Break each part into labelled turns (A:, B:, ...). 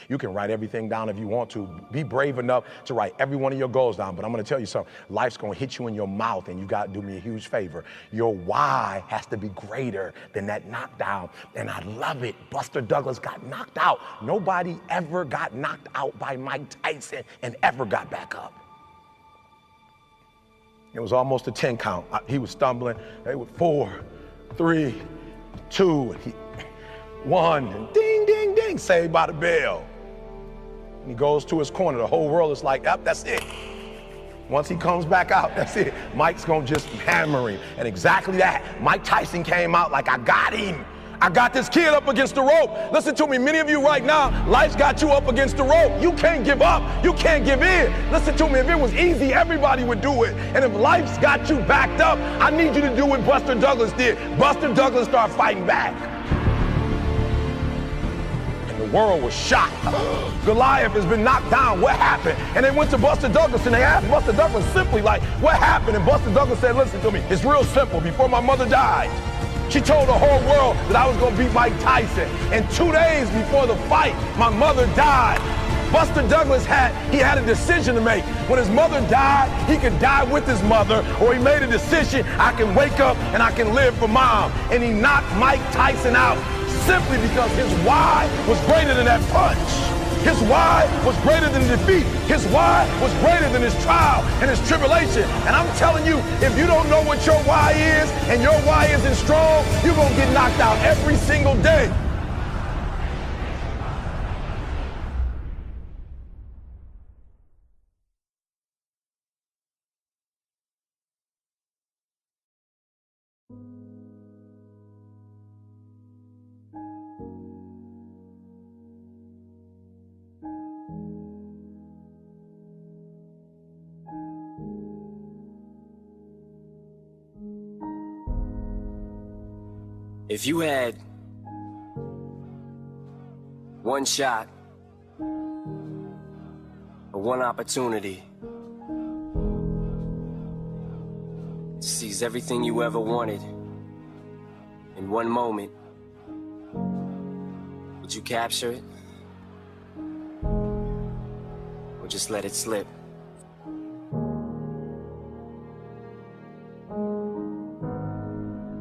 A: You can write everything down if you want to. Be brave enough to write every one of your goals down. But I'm going to tell you something. Life's going to hit you in your mouth, and you got to do me a huge favor. Your why has to be greater than that knockdown. And I love it. Buster Douglas got knocked out. Nobody ever got knocked out by Mike Tyson and ever got back up. It was almost a 10 count. He was stumbling. They were 4, 3, 2, 1, and ding, ding, ding, saved by the bell. And he goes to his corner. The whole world is like, yep, that's it. Once he comes back out, that's it. Mike's gonna just hammer him. And exactly that. Mike Tyson came out like, I got him. I got this kid up against the rope. Listen to me, many of you right now, life's got you up against the rope. You can't give up. You can't give in. Listen to me, if it was easy, everybody would do it. And if life's got you backed up, I need you to do what Buster Douglas did. Buster Douglas started fighting back. And the world was shocked. Goliath has been knocked down. What happened? And they went to Buster Douglas and they asked Buster Douglas simply like, what happened? And Buster Douglas said, listen to me, it's real simple. Before my mother died, she told the whole world that I was going to beat Mike Tyson. And 2 days before the fight, my mother died. Buster Douglas had a decision to make. When his mother died, he could die with his mother, or he made a decision, I can wake up and I can live for mom. And he knocked Mike Tyson out simply because his why was greater than that punch. His why was greater than defeat. His why was greater than his trial and his tribulation. And I'm telling you, if you don't know what your why is and your why isn't strong, you're going to get knocked out every single day.
B: If you had one shot or one opportunity to seize everything you ever wanted in one moment, would you capture it or just let it slip?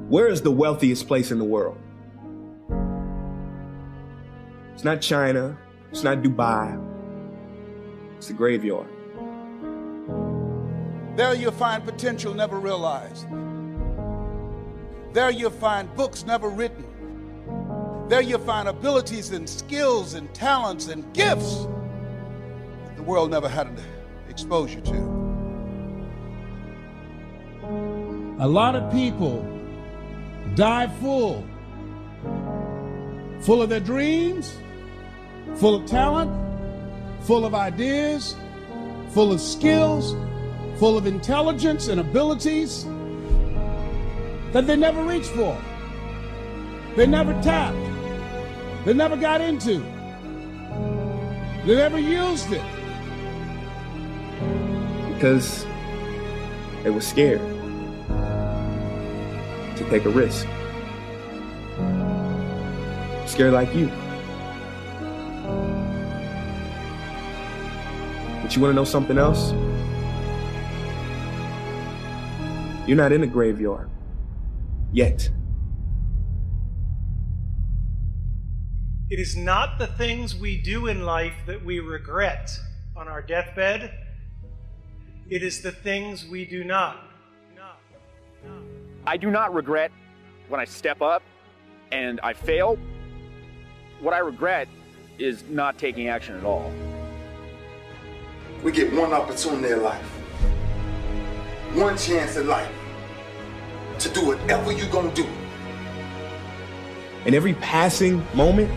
C: Where is the wealthiest place in the world? It's not China, it's not Dubai, it's the graveyard.
D: There you'll find potential never realized. There you'll find books never written. There you'll find abilities and skills and talents and gifts that the world never had exposure to.
E: A lot of people die full of their dreams, full of talent, full of ideas, full of skills, full of intelligence and abilities that they never reached for. They never tapped. They never got into. They never used it.
C: Because they were scared to take a risk. Scared like you. But you want to know something else? You're not in the graveyard. Yet.
F: It is not the things we do in life that we regret on our deathbed. It is the things we do not.
G: I do not regret when I step up and I fail. What I regret is not taking action at all.
H: We get one opportunity in life, one chance in life to do whatever you're gonna do.
C: In every passing moment,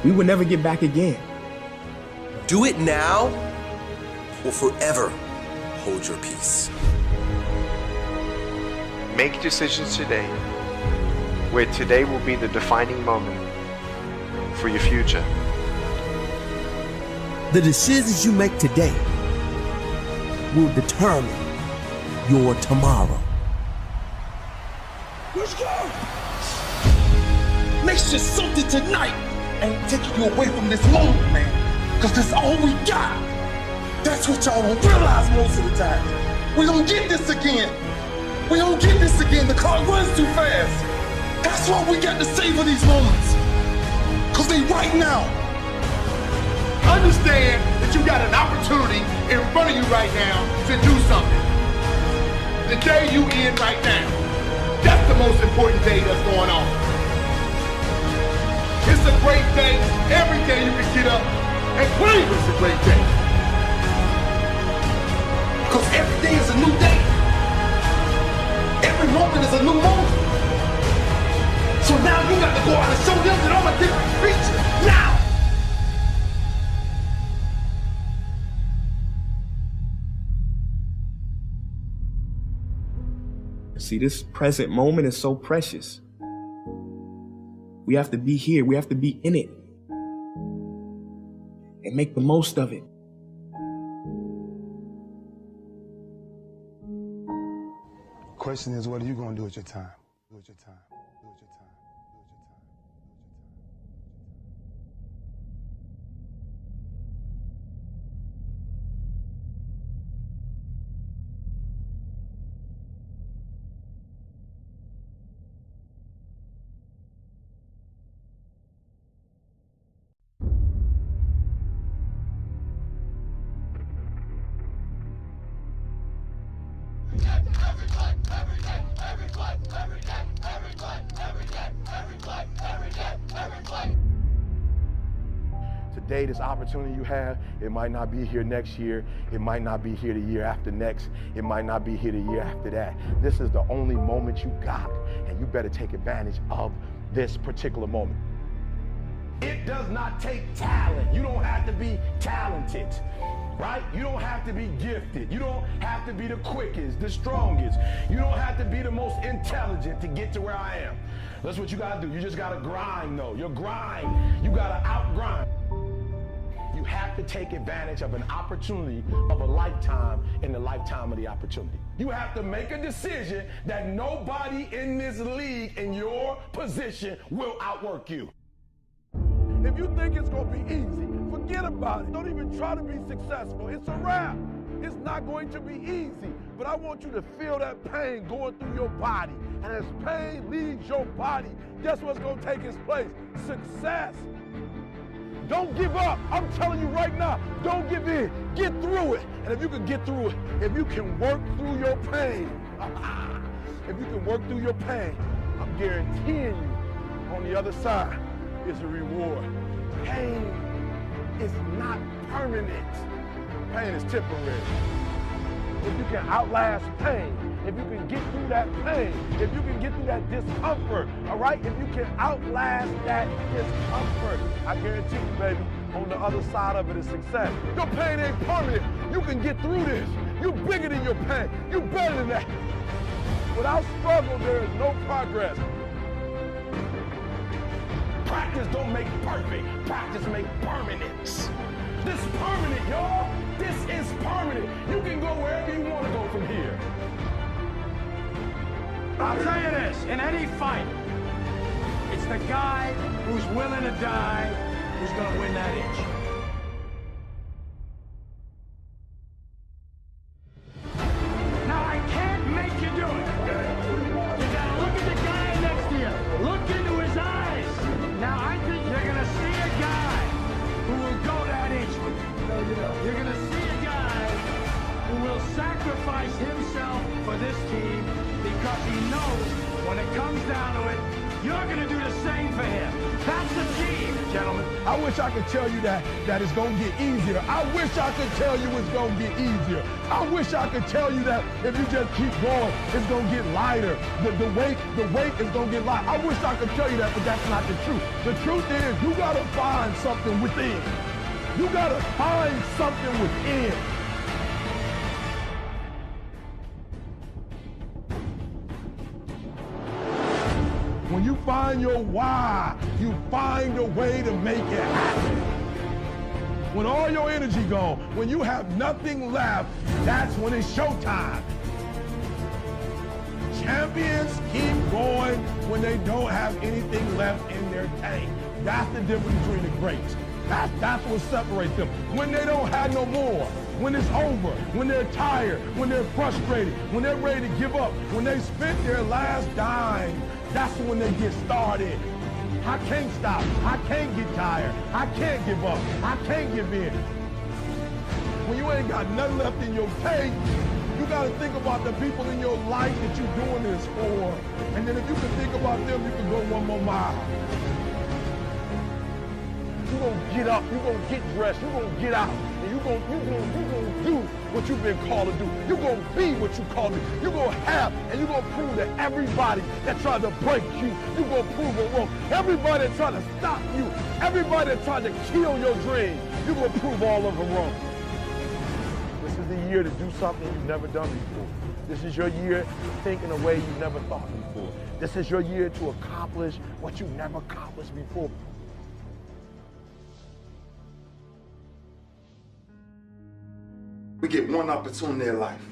C: we would never get back again.
I: Do it now or forever hold your peace.
J: Make decisions today, where today will be the defining moment for your future.
I: The decisions you make today will determine your tomorrow.
D: Let's go! Makes you something tonight ain't taking you away from this moment, man.
H: Because that's all we got. That's what y'all don't realize most of the time. We don't get this again. We don't get this again. The clock runs too fast. That's why we got to savor these moments. Because they right now.
K: Understand that you got an opportunity in front of you right now to do something. The day you in right now. That's the most important day that's going on. It's a great day. Every day you can get up and claim it's a great day.
H: Because every day is a new day. Every moment is a new moment. So now you got to go out and show them that I'm a different creature. Now!
C: See, this present moment is so precious. We have to be here. We have to be in it. And make the most of it.
L: Question is, what are you going to do with your time? Do with your time. Do with your time.
A: Today, this opportunity you have, it might not be here next year. It might not be here the year after next. It might not be here the year after that. This is the only moment you got, and you better take advantage of this particular moment. It does not take talent. You don't have to be talented, right? You don't have to be gifted. You don't have to be the quickest, the strongest. You don't have to be the most intelligent to get to where I am. That's what you gotta do. You just gotta grind, though. Your grind, you gotta outgrind. You have to take advantage of an opportunity of a lifetime in the lifetime of the opportunity. You have to make a decision that nobody in this league in your position will outwork you. If you think it's gonna be easy, forget about it. Don't even try to be successful. It's a wrap. It's not going to be easy, but I want you to feel that pain going through your body. And as pain leaves your body, guess what's gonna take its place? Success. Don't give up. I'm telling you right now, don't give in. Get through it. And if you can get through it, if you can work through your pain, if you can work through your pain, I'm guaranteeing you on the other side is a reward. Pain is not permanent. Pain is temporary. If you can outlast pain, if you can get through that pain, if you can get through that discomfort, all right? If you can outlast that discomfort, I guarantee you, baby, on the other side of it is success. Your pain ain't permanent. You can get through this. You're bigger than your pain. You're better than that. Without struggle, there is no progress. Practice don't make perfect. Practice make permanence. This is permanent, y'all. This is permanent. You can go wherever you want to go from here.
M: I'll tell you this, in any fight, it's the guy who's willing to die who's going to win that inch. Now, I can't make you do it. You got to look at the guy next to you. Look into his eyes. Now, I think you're going to see a guy who will go that inch with you. You're going to see a guy who will sacrifice himself for this team because he knows when it comes down to it, you're going to do the same for him. That's the team, gentlemen.
A: I wish I could tell you that it's going to get easier. I wish I could tell you it's going to get easier. I wish I could tell you that if you just keep going, it's going to get lighter. The weight is going to get lighter. I wish I could tell you that, but that's not the truth. The truth is you got to find something within. You got to find something within. When you find your why, you find a way to make it happen. When all your energy gone, when you have nothing left, that's when it's showtime. Champions keep going when they don't have anything left in their tank. That's the difference between the greats. That's what separates them. When they don't have no more, when it's over, when they're tired, when they're frustrated, when they're ready to give up, when they spent their last dime, that's when they get started. I can't stop. I can't get tired. I can't give up. I can't give in. When you ain't got nothing left in your tank, you got to think about the people in your life that you're doing this for. And then if you can think about them, you can go one more mile. You're going to get up. You're going to get dressed. You're going to get out. And you're going to do what you've been called to do. You're going to be what you called to do. You're going to have, and you're going to prove to everybody that tried to break you, you're going to prove them wrong. Everybody that tried to stop you, everybody that tried to kill your dream, you're going to prove all of them wrong. This is the year to do something you've never done before. This is your year to think in a way you've never thought before. This is your year to accomplish what you've never accomplished before.
H: We get one opportunity in life,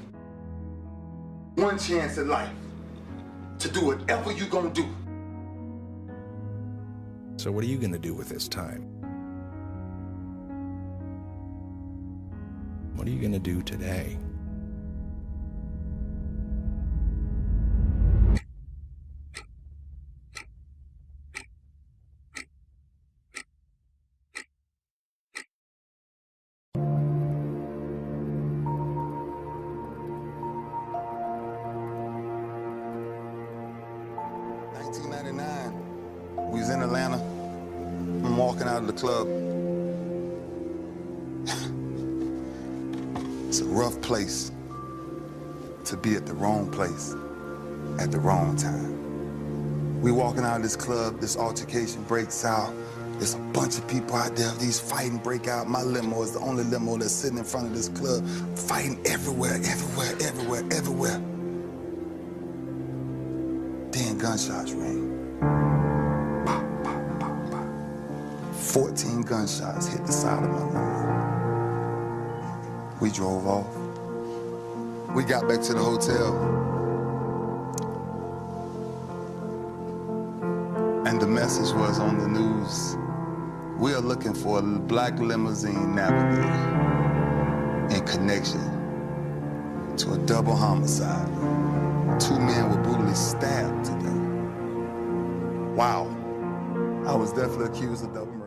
H: one chance in life to do whatever you're gonna do.
N: So what are you gonna do with this time? What are you gonna do today?
H: We was in Atlanta. I'm walking out of the club. It's a rough place to be at the wrong place at the wrong time. We walking out of this club, this altercation breaks out. There's a bunch of people out there, these fighting break out. My limo is the only limo that's sitting in front of this club, fighting everywhere, everywhere, everywhere, everywhere. Then gunshots ring. 14 gunshots hit the side of my limo. We drove off. We got back to the hotel. And the message was on the news. We are looking for a black limousine navigator in connection to a double homicide. 2 men were brutally stabbed to death. Wow. I was definitely accused of double murder.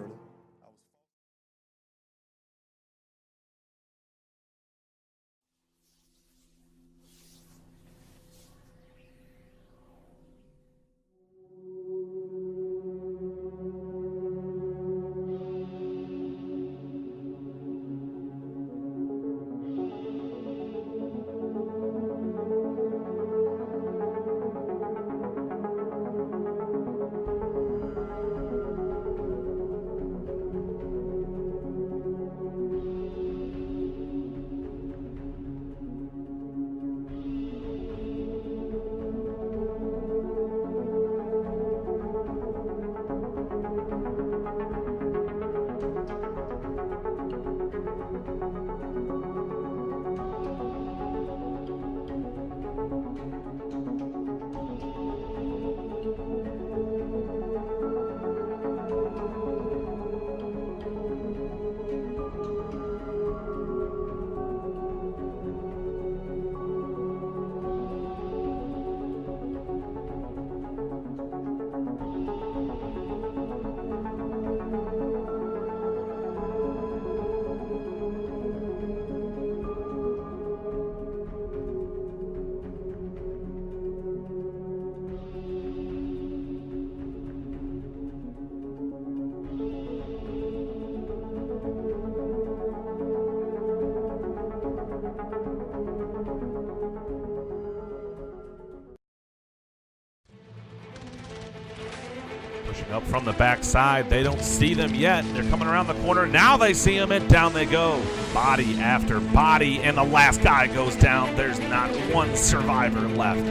O: Up from the backside, they don't see them yet. They're coming around the corner. Now they see them, and down they go. Body after body, and the last guy goes down. There's not one survivor left.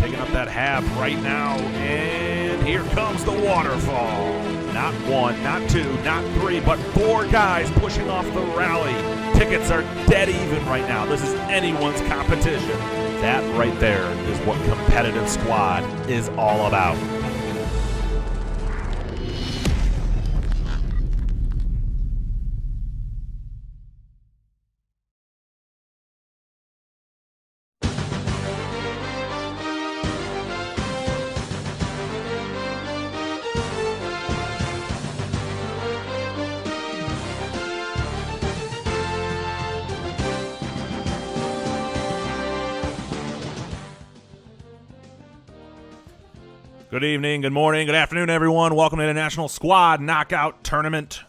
O: Taking up that half right now, and here comes the waterfall. Not one, not two, not three, but 4 guys pushing off the rally. Tickets are dead even right now. This is anyone's competition. That right there is what competitive squad is all about. Good evening, good morning, good afternoon, everyone. Welcome to the National Squad Knockout Tournament,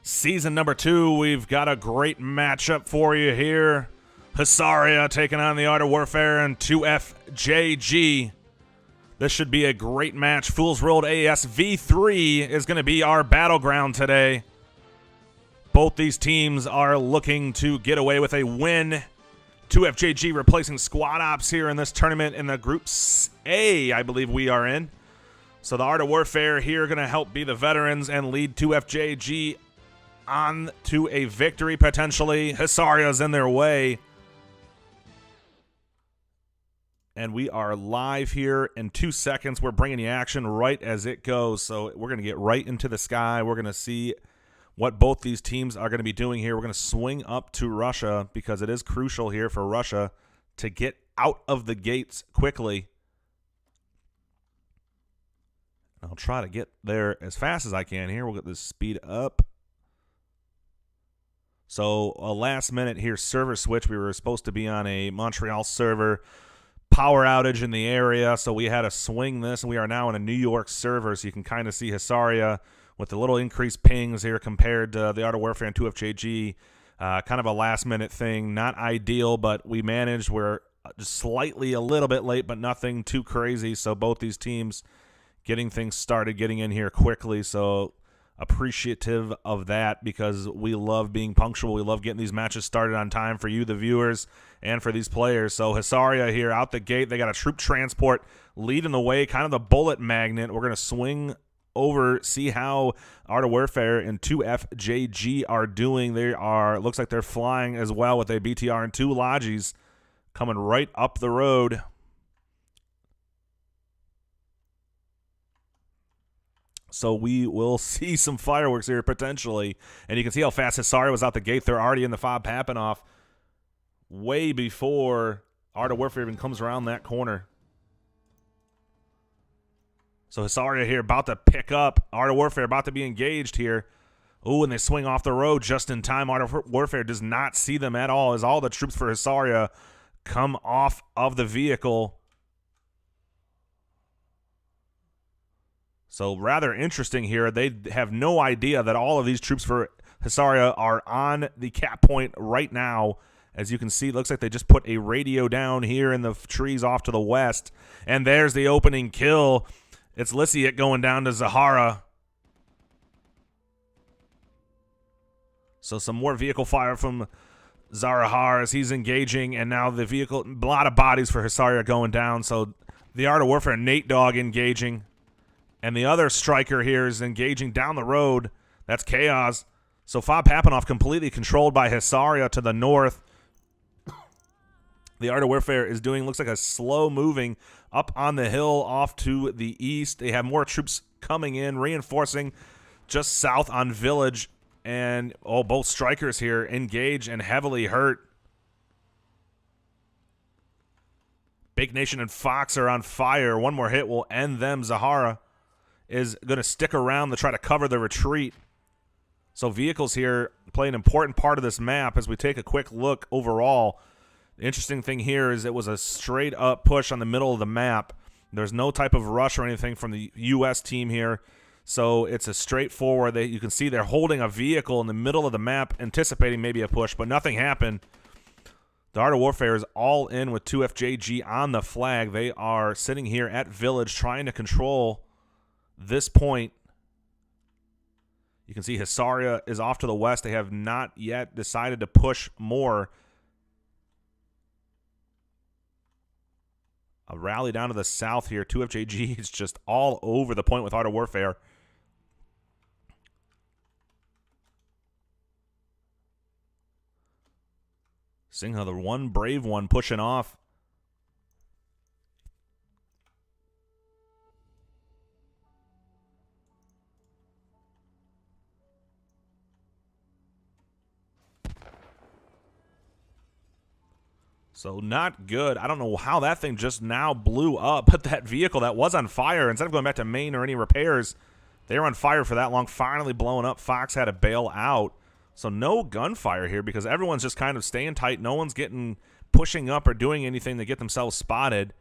O: Season number 2. We've got a great matchup for you here. HSR taking on the Art of Warfare and 2FJG. This should be a great match. Fool's Road AS V3 is going to be our battleground today. Both these teams are looking to get away with a win. 2FJG replacing Squad Ops here in this tournament in the Groups A, I believe we are in. So the Art of Warfare here going to help be the veterans and lead 2FJG on to a victory potentially. HSR's in their way. And we are live here in 2 seconds. We're bringing you action right as it goes. So we're going to get right into the sky. We're going to see what both these teams are going to be doing here. We're going to swing up to Russia because it is crucial here for Russia to get out of the gates quickly. I'll try to get there as fast as I can here. We'll get this speed up. So a last minute here server switch. We were supposed to be on a Montreal server. Power outage in the area, so we had to swing this, and we are now in a New York server, so you can kind of see HSR with the little increased pings here compared to the Art of Warfare and 2FJG. Kind of a last-minute thing. Not ideal, but we managed. We're just slightly a little bit late, but nothing too crazy, so both these teams getting things started, getting in here quickly, so appreciative of that because we love being punctual. We love getting these matches started on time for you, the viewers, and for these players. So HSR here out the gate. They got a troop transport leading the way, kind of the bullet magnet. We're going to swing over, see how Art of Warfare and 2FJG are doing. They are, looks like they're flying as well with a BTR and 2 Logis coming right up the road. So we will see some fireworks here potentially. And you can see how fast HSR was out the gate. They're already in the FOB Papanoff way before Art of Warfare even comes around that corner. So HSR here about to pick up. Art of Warfare about to be engaged here. Ooh, and they swing off the road just in time. Art of Warfare does not see them at all as all the troops for HSR come off of the vehicle. So rather interesting here. They have no idea that all of these troops for HSR are on the cap point right now. As you can see, it looks like they just put a radio down here in the trees off to the west. And there's the opening kill. It's Lysiak going down to Zahara. So some more vehicle fire from Zahara as he's engaging. And now the vehicle, a lot of bodies for HSR going down. So the Art of Warfare, Nate Dogg engaging. And the other striker here is engaging down the road. That's Chaos. So FOB Papanoff completely controlled by HSR to the north. The Art of Warfare is doing, looks like a slow moving up on the hill off to the east. They have more troops coming in, reinforcing just south on Village. And, oh, both strikers here engage and heavily hurt. Big Nation and Fox are on fire. One more hit will end them. Zahara is going to stick around to try to cover the retreat. So vehicles here play an important part of this map as we take a quick look overall. The interesting thing here is it was a straight up push on the middle of the map. There's no type of rush or anything from the U.S. team here. So it's a straightforward. You can see they're holding a vehicle in the middle of the map, anticipating maybe a push, but nothing happened. The Art of Warfare is all in with 2FJG on the flag. They are sitting here at Village trying to control this point. You can see HSR is off to the west. They have not yet decided to push more. A rally down to the south here. 2FJG is just all over the point with Art of Warfare. Seeing how the one brave one pushing off. So not good. I don't know how that thing just now blew up, but that vehicle that was on fire, instead of going back to main or any repairs, they were on fire for that long, finally blowing up. Fox had to bail out. So no gunfire here because everyone's just kind of staying tight. No one's pushing up or doing anything to get themselves spotted.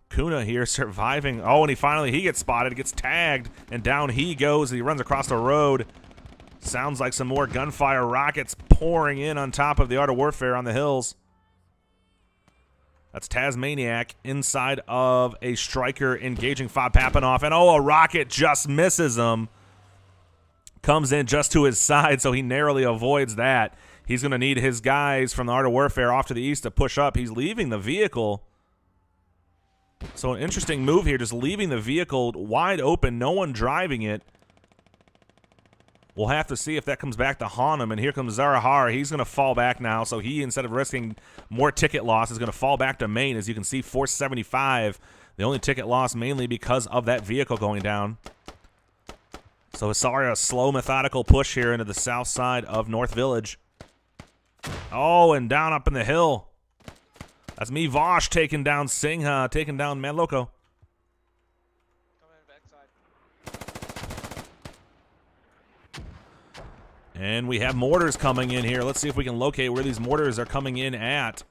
O: Kuna here surviving. Oh, and he gets spotted, gets tagged, and down he goes. He runs across the road. Sounds like some more gunfire, rockets pouring in on top of the Art of Warfare on the hills. That's Tasmaniac inside of a striker engaging Fob Papanoff. And oh, a rocket just misses him. Comes in just to his side, so he narrowly avoids that. He's going to need his guys from the Art of Warfare off to the east to push up. He's leaving the vehicle. So an interesting move here, just leaving the vehicle wide open, no one driving it. We'll have to see if that comes back to haunt him. And here comes Zarahar. He's going to fall back now. So he, instead of risking more ticket loss, is going to fall back to main. As you can see, 475. The only ticket loss mainly because of that vehicle going down. So Hisaria, a slow, methodical push here into the south side of North Village. Oh, and down up in the hill. That's me, Vosh, taking down Singha, taking down Mad Loco. And we have mortars coming in here. Let's see if we can locate where these mortars are coming in at.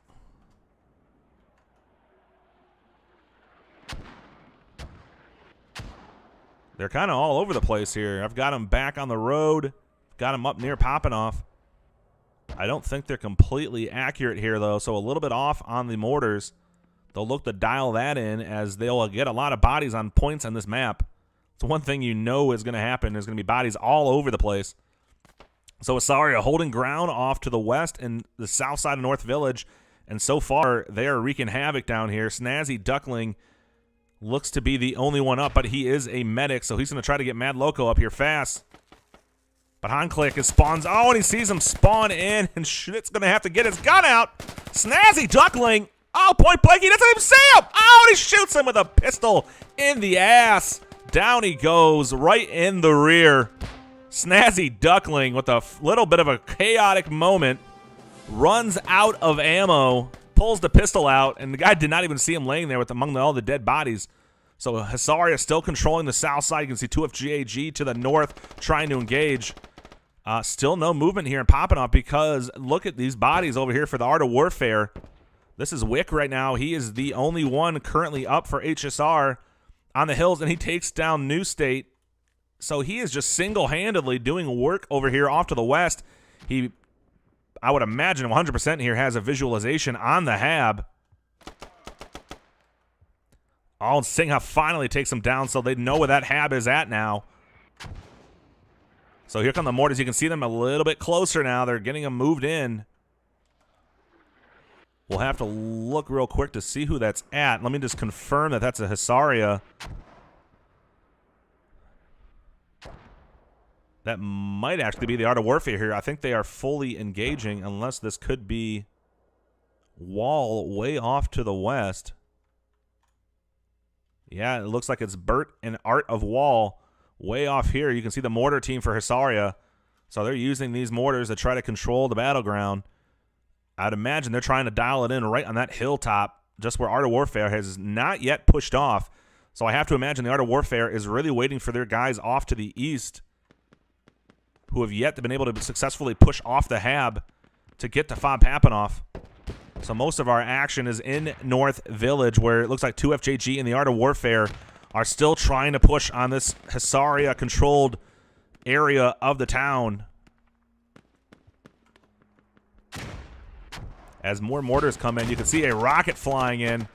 O: They're kind of all over the place here. I've got them back on the road. Got them up near Papanoff. I don't think they're completely accurate here, though, so a little bit off on the mortars. They'll look to dial that in as they'll get a lot of bodies on points on this map. It's one thing you know is going to happen. There's going to be bodies all over the place. So Hisaria holding ground off to the west and the south side of North Village, and so far they are wreaking havoc down here. Snazzy Duckling looks to be the only one up, but he is a medic, so he's going to try to get Mad Loco up here fast. But Hanklick spawns. Oh, and he sees him spawn in, and Schnitt's going to have to get his gun out. Snazzy Duckling. Oh, point blank. He doesn't even see him. Oh, and he shoots him with a pistol in the ass. Down he goes, right in the rear. Snazzy Duckling with a little bit of a chaotic moment. Runs out of ammo. Pulls the pistol out, and the guy did not even see him laying there with among all the dead bodies. So Hisaria still controlling the south side. You can see 2FGAG to the north trying to engage. Still no movement here in Papanoff because look at these bodies over here for the Art of Warfare. This is Wick right now. He is the only one currently up for HSR on the hills, and he takes down New State. So he is just single-handedly doing work over here off to the west. He, I would imagine 100% here has a visualization on the Hab. Oh, and Singha finally takes him down, so they know where that Hab is at now. So here come the mortars. You can see them a little bit closer now. They're getting them moved in. We'll have to look real quick to see who that's at. Let me just confirm that that's a Hisaria. That might actually be the Art of Warfare here. I think they are fully engaging, unless this could be Wall way off to the west. Yeah, it looks like it's Bert and Art of Wall way off here. You can see the mortar team for Hisaria. So they're using these mortars to try to control the battleground. I'd imagine they're trying to dial it in right on that hilltop, just where Art of Warfare has not yet pushed off. So I have to imagine the Art of Warfare is really waiting for their guys off to the east who have yet been able to successfully push off the Hab to get to Fob Papanoff. So most of our action is in North Village, where it looks like 2FJG and the Art of Warfare are still trying to push on this Hisaria-controlled area of the town. As more mortars come in, you can see a rocket flying in.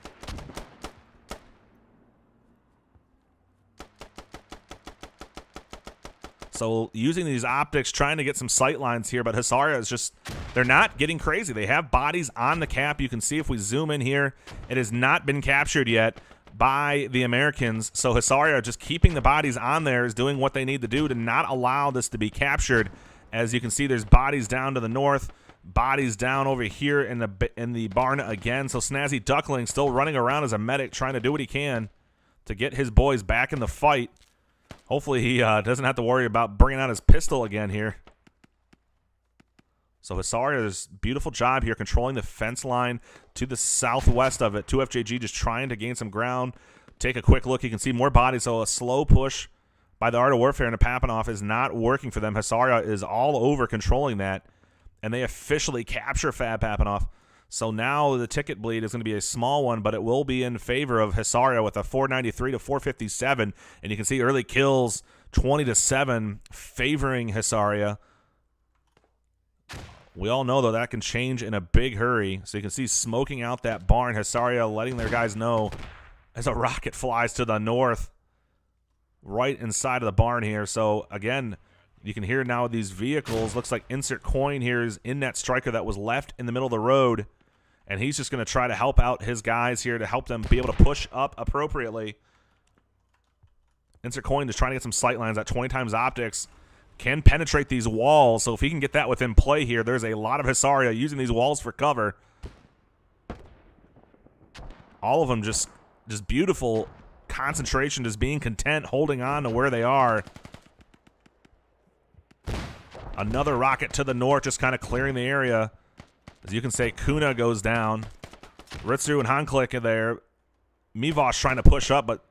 O: So using these optics, trying to get some sight lines here, but Hisaria is just, they're not getting crazy. They have bodies on the cap. You can see if we zoom in here, it has not been captured yet by the Americans. So Hisaria just keeping the bodies on there is doing what they need to do to not allow this to be captured. As you can see, there's bodies down to the north, bodies down over here in the barn again. So Snazzy Duckling still running around as a medic, trying to do what he can to get his boys back in the fight. Hopefully he doesn't have to worry about bringing out his pistol again here. So Hisaria's beautiful job here controlling the fence line to the southwest of it. 2FJG just trying to gain some ground. Take a quick look. You can see more bodies. So a slow push by the Art of Warfare into Papanoff is not working for them. Hisaria is all over controlling that. And they officially capture Fab Papanoff. So now the ticket bleed is going to be a small one, but it will be in favor of HSR with a 493 to 457. And you can see early kills 20-7 favoring HSR. We all know, though, that can change in a big hurry. So you can see smoking out that barn. HSR letting their guys know as a rocket flies to the north, right inside of the barn here. So, again, you can hear now these vehicles. Looks like Insert Coin here is in that striker that was left in the middle of the road. And he's just going to try to help out his guys here to help them be able to push up appropriately. Insert Coin is trying to get some sight lines at 20 times optics. Can penetrate these walls, so if he can get that within play here, there's a lot of HSR using these walls for cover. All of them just beautiful concentration, just being content, holding on to where they are. Another rocket to the north, just kind of clearing the area. As you can say, Kuna goes down. Ritsu and Hanklik are there. Mivosh trying to push up, but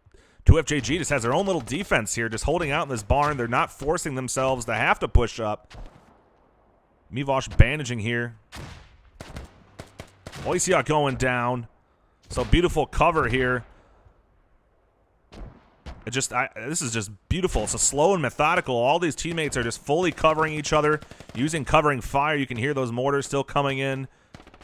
O: 2FJG just has their own little defense here, just holding out in this barn. They're not forcing themselves to have to push up. Mivosh bandaging here. Oisia going down. So beautiful cover here. This is just beautiful. It's a slow and methodical. All these teammates are just fully covering each other, using covering fire. You can hear those mortars still coming in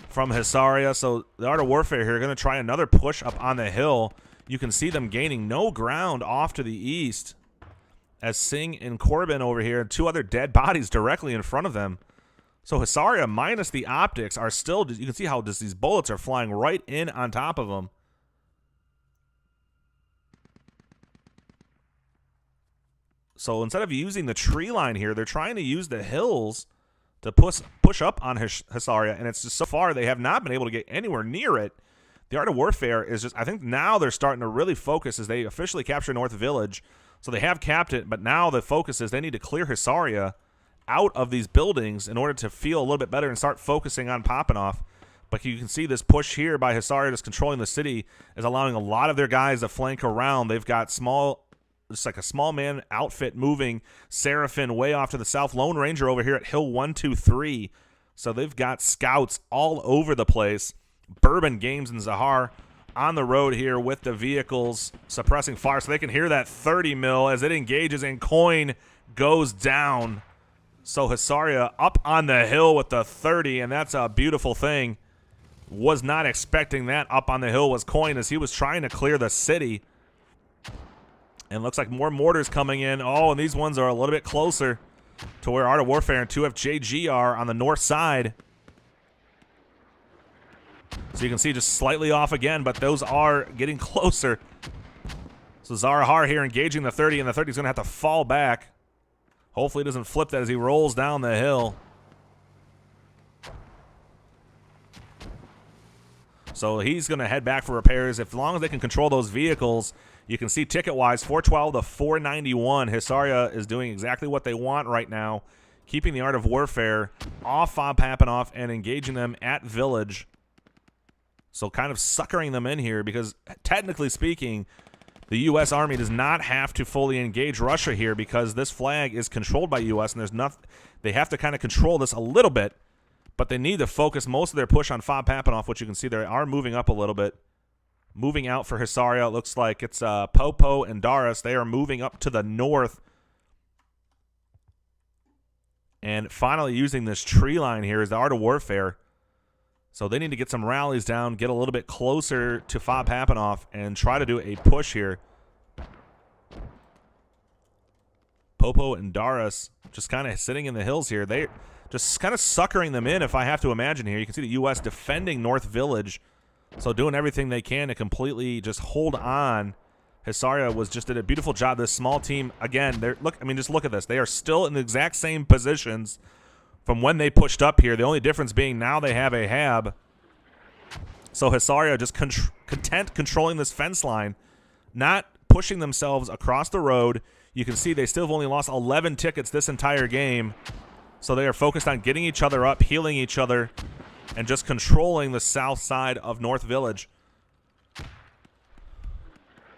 O: from HSR. So the Art of Warfare here are going to try another push up on the hill. You can see them gaining no ground off to the east as Singh and Corbin over here, 2 other dead bodies directly in front of them. So HSR minus the optics are still, you can see how just these bullets are flying right in on top of them. So instead of using the tree line here, they're trying to use the hills to push up on HSR, and it's just so far they have not been able to get anywhere near it. The Art of Warfare is just, I think now they're starting to really focus as they officially capture North Village. So they have capped it, but now the focus is they need to clear HSR out of these buildings in order to feel a little bit better and start focusing on popping off. But you can see this push here by HSR just controlling the city is allowing a lot of their guys to flank around. They've got just like a small man outfit moving. Seraphin way off to the south. Lone Ranger over here at Hill 123. So they've got scouts all over the place. Bourbon Games and Zahar on the road here with the vehicles suppressing fire. So they can hear that 30 mil as it engages and Coin goes down. So HSR up on the hill with the 30, and that's a beautiful thing. Was not expecting that. Up on the hill was Coin as he was trying to clear the city. And looks like more mortars coming in. Oh, and these ones are a little bit closer to where Art of Warfare and 2FJG are on the north side. So you can see just slightly off again, but those are getting closer. So Zarahar here engaging the 30, and the 30 is going to have to fall back. Hopefully he doesn't flip that as he rolls down the hill. So he's going to head back for repairs. As long as they can control those vehicles, you can see ticket-wise, 412 to 491. HSR is doing exactly what they want right now, keeping the Art of Warfare off Fob Papanoff and engaging them at Village. So kind of suckering them in here because, technically speaking, the U.S. Army does not have to fully engage Russia here because this flag is controlled by U.S. and there's nothing. They have to kind of control this a little bit, but they need to focus most of their push on Fob Papanoff, which you can see they are moving up a little bit. Moving out for HSR, it looks like it's Popo and Darius. They are moving up to the north. And finally using this tree line here is the Art of Warfare. So they need to get some rallies down, get a little bit closer to Fob Papanoff, and try to do a push here. Popo and Darius just kind of sitting in the hills here. They're just kind of suckering them in, if I have to imagine here. You can see the U.S. defending North Village. So doing everything they can to completely just hold on. HSR just did a beautiful job. This small team, again, just look at this. They are still in the exact same positions from when they pushed up here. The only difference being now they have a HAB. So HSR just content controlling this fence line, not pushing themselves across the road. You can see they still have only lost 11 tickets this entire game. So they are focused on getting each other up, healing each other, and just controlling the south side of North Village.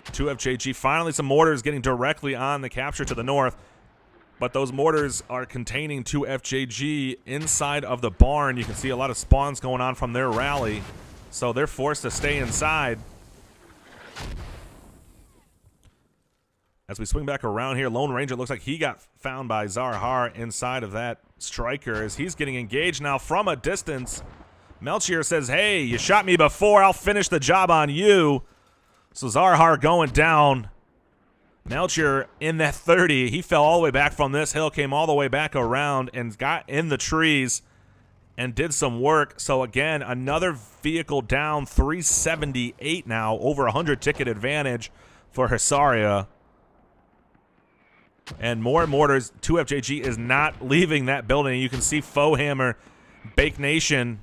O: 2FJG, finally some mortars getting directly on the capture to the north. But those mortars are containing 2 FJG inside of the barn. You can see a lot of spawns going on from their rally. So they're forced to stay inside. As we swing back around here, Lone Ranger looks like he got found by Zarhar inside of that striker as he's getting engaged now from a distance. Melchior says, hey, you shot me before. I'll finish the job on you. So Zarhar going down. Melchior in that 30. He fell all the way back from this hill, came all the way back around and got in the trees and did some work. So again, another vehicle down, 378 now, over 100 ticket advantage for Hisaria. And more mortars. 2FJG is not leaving that building. You can see Fohammer, Bake Nation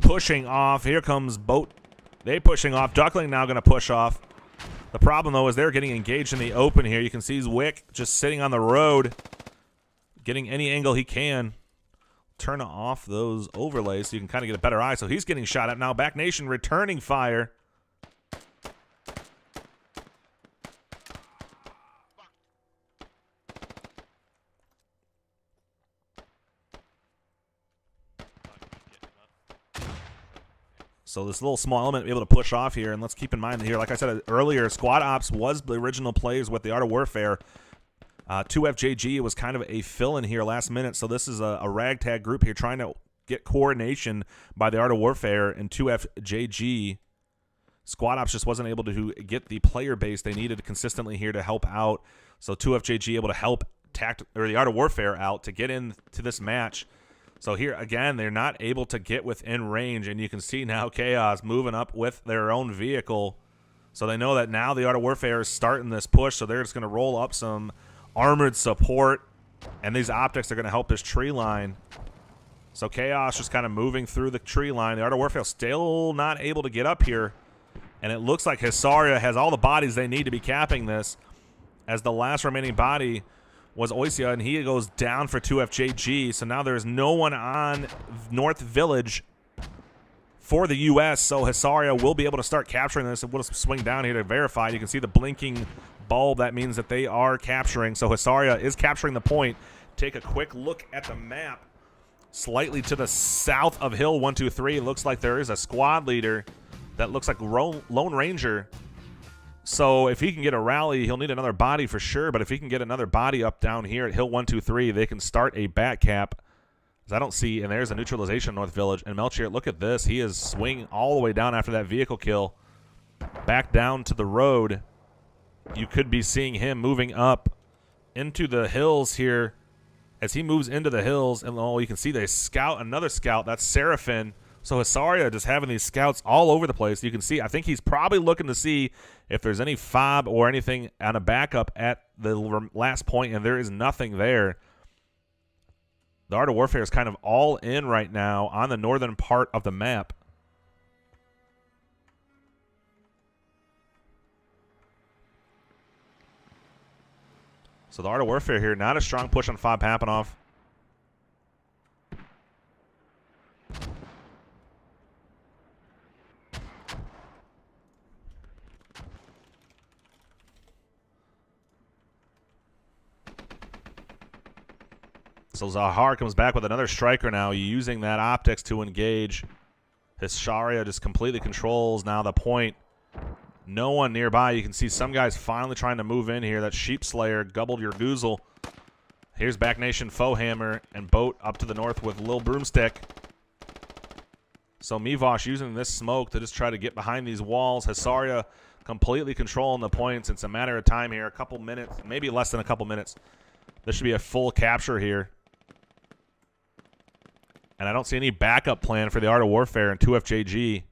O: pushing off. Here comes Boat. They pushing off. Duckling now going to push off. The problem, though, is they're getting engaged in the open here. You can see Wick just sitting on the road, getting any angle he can. Turn off those overlays so you can kind of get a better eye. So he's getting shot at now. Back Nation returning fire. So this little small element able to push off here, and let's keep in mind here, like I said earlier, Squad Ops was the original players with the Art of Warfare. 2FJG was kind of a fill-in here last minute, so this is a ragtag group here trying to get coordination by the Art of Warfare, and 2FJG. Squad Ops just wasn't able to get the player base they needed consistently here to help out. So 2FJG able to help the Art of Warfare out to get into this match. So here, again, they're not able to get within range, and you can see now Chaos moving up with their own vehicle. So they know that now the Art of Warfare is starting this push, so they're just going to roll up some armored support, and these optics are going to help this tree line. So Chaos just kind of moving through the tree line. The Art of Warfare still not able to get up here, and it looks like Hisaria has all the bodies they need to be capping this, as the last remaining body was Oisia, and he goes down for 2FJG. So now there's no one on North Village for the U.S., so Hisaria will be able to start capturing this. And we'll just swing down here to verify. You can see the blinking bulb. That means that they are capturing. So Hisaria is capturing the point. Take a quick look at the map. Slightly to the south of Hill 123, it looks like there is a squad leader that looks like Lone Ranger. So if he can get a rally, he'll need another body for sure. But if he can get another body up down here at Hill 123, they can start a back cap. I don't see, and there's a neutralization North Village. And Melchior, look at this. He is swinging all the way down after that vehicle kill. Back down to the road. You could be seeing him moving up into the hills here. As he moves into the hills, and you can see they scout, another scout. That's Seraphin. So Hisaria just having these scouts all over the place. You can see, I think he's probably looking to see if there's any fob or anything on a backup at the last point, and there is nothing there. The Art of Warfare is kind of all in right now on the northern part of the map. So the Art of Warfare here, not a strong push on Fob Papanoff. So Zahar comes back with another striker now, using that optics to engage. Hisaria just completely controls now the point. No one nearby. You can see some guys finally trying to move in here. That Sheep Slayer gobbled your goozle. Here's Back Nation, Fohammer, and Boat up to the north with Lil Broomstick. So Mivosh using this smoke to just try to get behind these walls. Hisaria completely controlling the points. It's a matter of time here. A couple minutes, maybe less than a couple minutes. This should be a full capture here. And I don't see any backup plan for the Art of Warfare and 2FJG.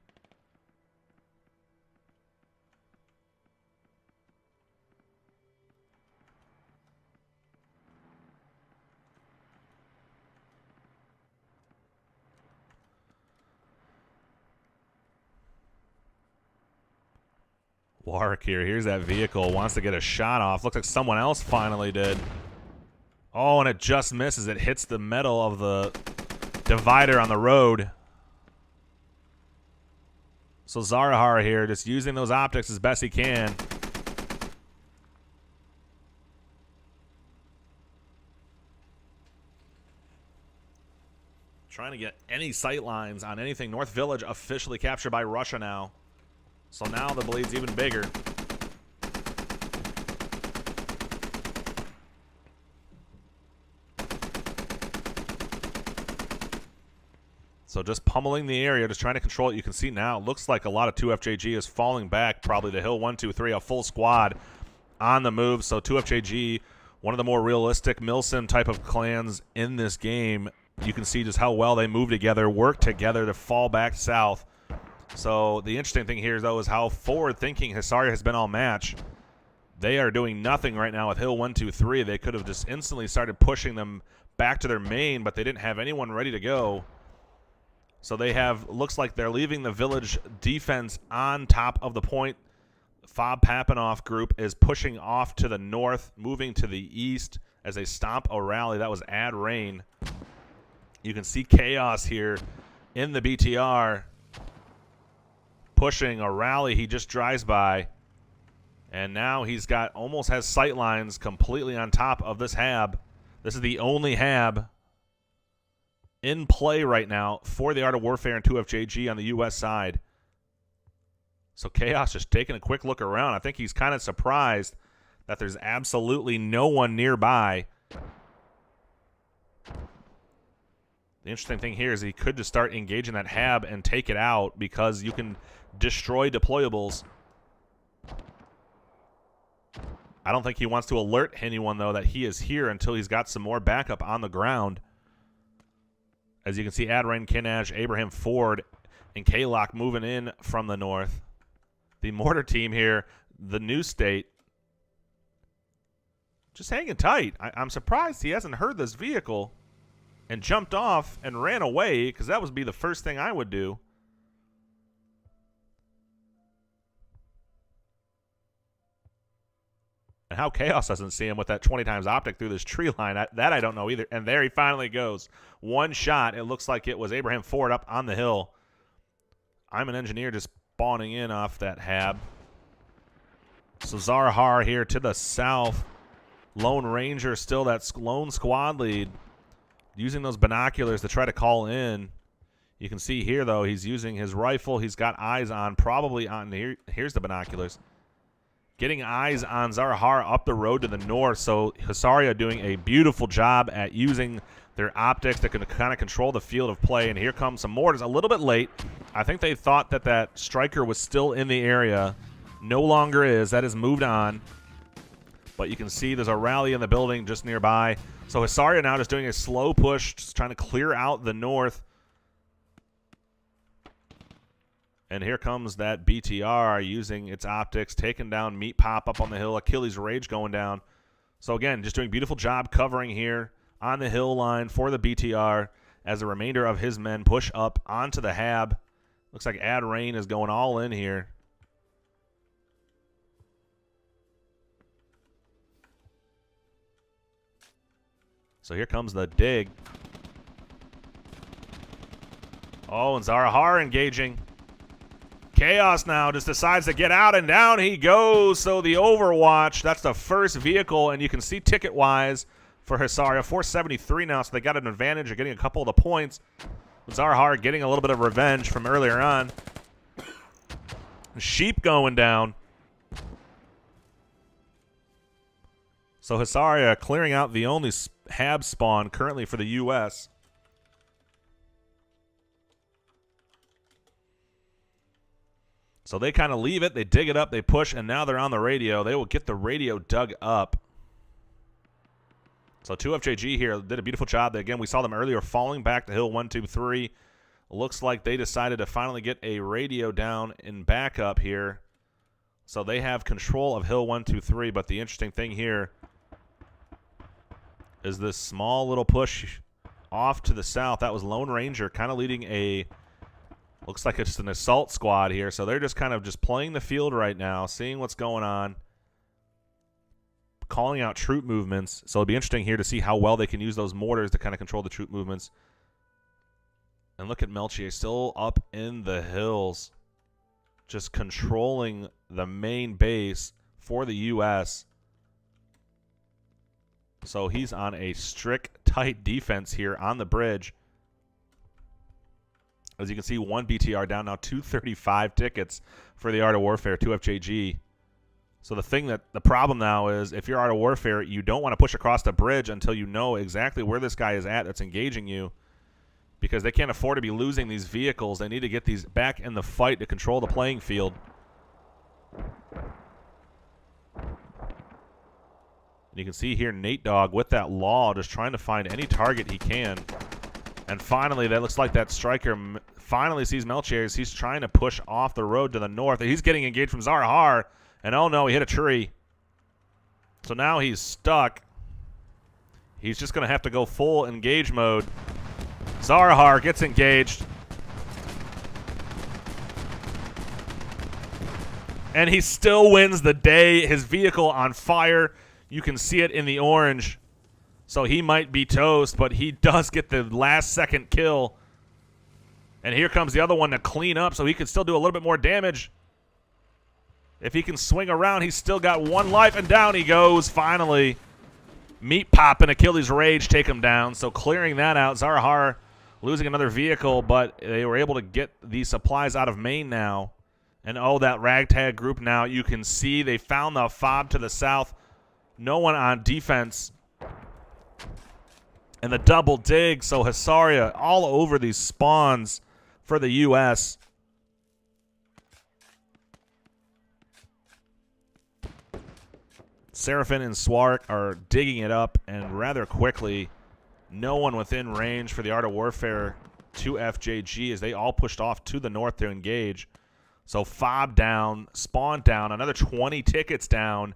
O: Warwick here. Here's that vehicle. Wants to get a shot off. Looks like someone else finally did. Oh, and it just misses. It hits the metal of the divider on the road. So Zarahara here just using those optics as best he can. Trying to get any sight lines on anything. North Village officially captured by Russia now. So now the bleed's even bigger. So just pummeling the area, just trying to control it. You can see now, it looks like a lot of 2FJG is falling back, probably to Hill 1, 2, 3, a full squad on the move. So 2FJG, one of the more realistic Milsim type of clans in this game. You can see just how well they move together, work together to fall back south. So the interesting thing here, though, is how forward-thinking HSR has been all match. They are doing nothing right now with Hill 1, 2, 3. They could have just instantly started pushing them back to their main, but they didn't have anyone ready to go. So they have, looks like they're leaving the village defense on top of the point. Fob Papanoff group is pushing off to the north, moving to the east as they stomp a rally. That was Ad Rain. You can see Chaos here in the BTR pushing a rally. He just drives by. And now he's got, almost has sight lines completely on top of this hab. This is the only hab in play right now for the Art of Warfare and 2FJG on the U.S. side. So Chaos just taking a quick look around. I think he's kind of surprised that there's absolutely no one nearby. The interesting thing here is he could just start engaging that hab and take it out because you can destroy deployables. I don't think he wants to alert anyone, though, that he is here until he's got some more backup on the ground. As you can see, Adrain, Kinaj, Abraham Ford, and K-Lock moving in from the north. The mortar team here, the new state, just hanging tight. I'm surprised he hasn't heard this vehicle and jumped off and ran away, because that would be the first thing I would do. And how Chaos doesn't see him with that 20 times optic through this tree line, that I don't know either. And there he finally goes. One shot. It looks like it was Abraham Ford up on the hill. I'm an engineer just spawning in off that hab. So Zarhar here to the south. Lone Ranger still that lone squad lead. Using those binoculars to try to call in. You can see here, though, he's using his rifle. He's got eyes on, probably on here. Here's the binoculars. Getting eyes on Zarhar up the road to the north. So Hasaria doing a beautiful job at using their optics that can kind of control the field of play. And here comes some mortars a little bit late. I think they thought that that striker was still in the area. No longer is. That has moved on. But you can see there's a rally in the building just nearby. So Hasaria now just doing a slow push, just trying to clear out the north. And here comes that BTR using its optics, taking down Meat Pop up on the hill. Achilles Rage going down. So again, just doing a beautiful job covering here on the hill line for the BTR as the remainder of his men push up onto the hab. Looks like Ad Rain is going all in here. So here comes the dig. Oh, and Zarahar engaging. Chaos now just decides to get out, and down he goes. So the Overwatch, that's the first vehicle, and you can see ticket-wise for Hasaria, 473 now, so they got an advantage of getting a couple of the points. Zarhar getting a little bit of revenge from earlier on. Sheep going down. So Hasaria clearing out the only hab spawn currently for the U.S. So they kind of leave it, they dig it up, they push, and now they're on the radio. They will get the radio dug up. So 2FJG here did a beautiful job. Again, we saw them earlier falling back to hill 1, 2, 3. Looks like they decided to finally get a radio down in backup here. So they have control of hill 1, 2, 3, but the interesting thing here is this small little push off to the south. That was Lone Ranger kind of leading a... Looks like it's an assault squad here, so they're just kind of just playing the field right now, seeing what's going on, calling out troop movements. So it'll be interesting here to see how well they can use those mortars to kind of control the troop movements. And look at Melchior still up in the hills, just controlling the main base for the U.S. So he's on a strict, tight defense here on the bridge. As you can see, 1 BTR down now, 235 tickets for the Art of Warfare, 2FJG. So the problem now is if you're Art of Warfare, you don't want to push across the bridge until you know exactly where this guy is at that's engaging you, because they can't afford to be losing these vehicles. They need to get these back in the fight to control the playing field. And you can see here Nate Dogg with that law just trying to find any target he can. And finally, that looks like that striker finally sees Melchiers. He's trying to push off the road to the north. He's getting engaged from Zarahar. And oh no, he hit a tree. So now he's stuck. He's just going to have to go full engage mode. Zarahar gets engaged. And he still wins the day. His vehicle on fire. You can see it in the orange. So he might be toast, but he does get the last second kill. And here comes the other one to clean up so he can still do a little bit more damage. If he can swing around, he's still got 1 life, and down he goes finally. Meat Pop and Achilles Rage take him down, so clearing that out. Zarahar losing another vehicle, but they were able to get these supplies out of Maine now. And oh, that ragtag group now, you can see they found the fob to the south. No one on defense. And the double dig, so Hisaria all over these spawns for the U.S. Seraphin and Swark are digging it up, and rather quickly, no one within range for the Art of Warfare 2FJG as they all pushed off to the north to engage. So Fob down, Spawn down, another 20 tickets down.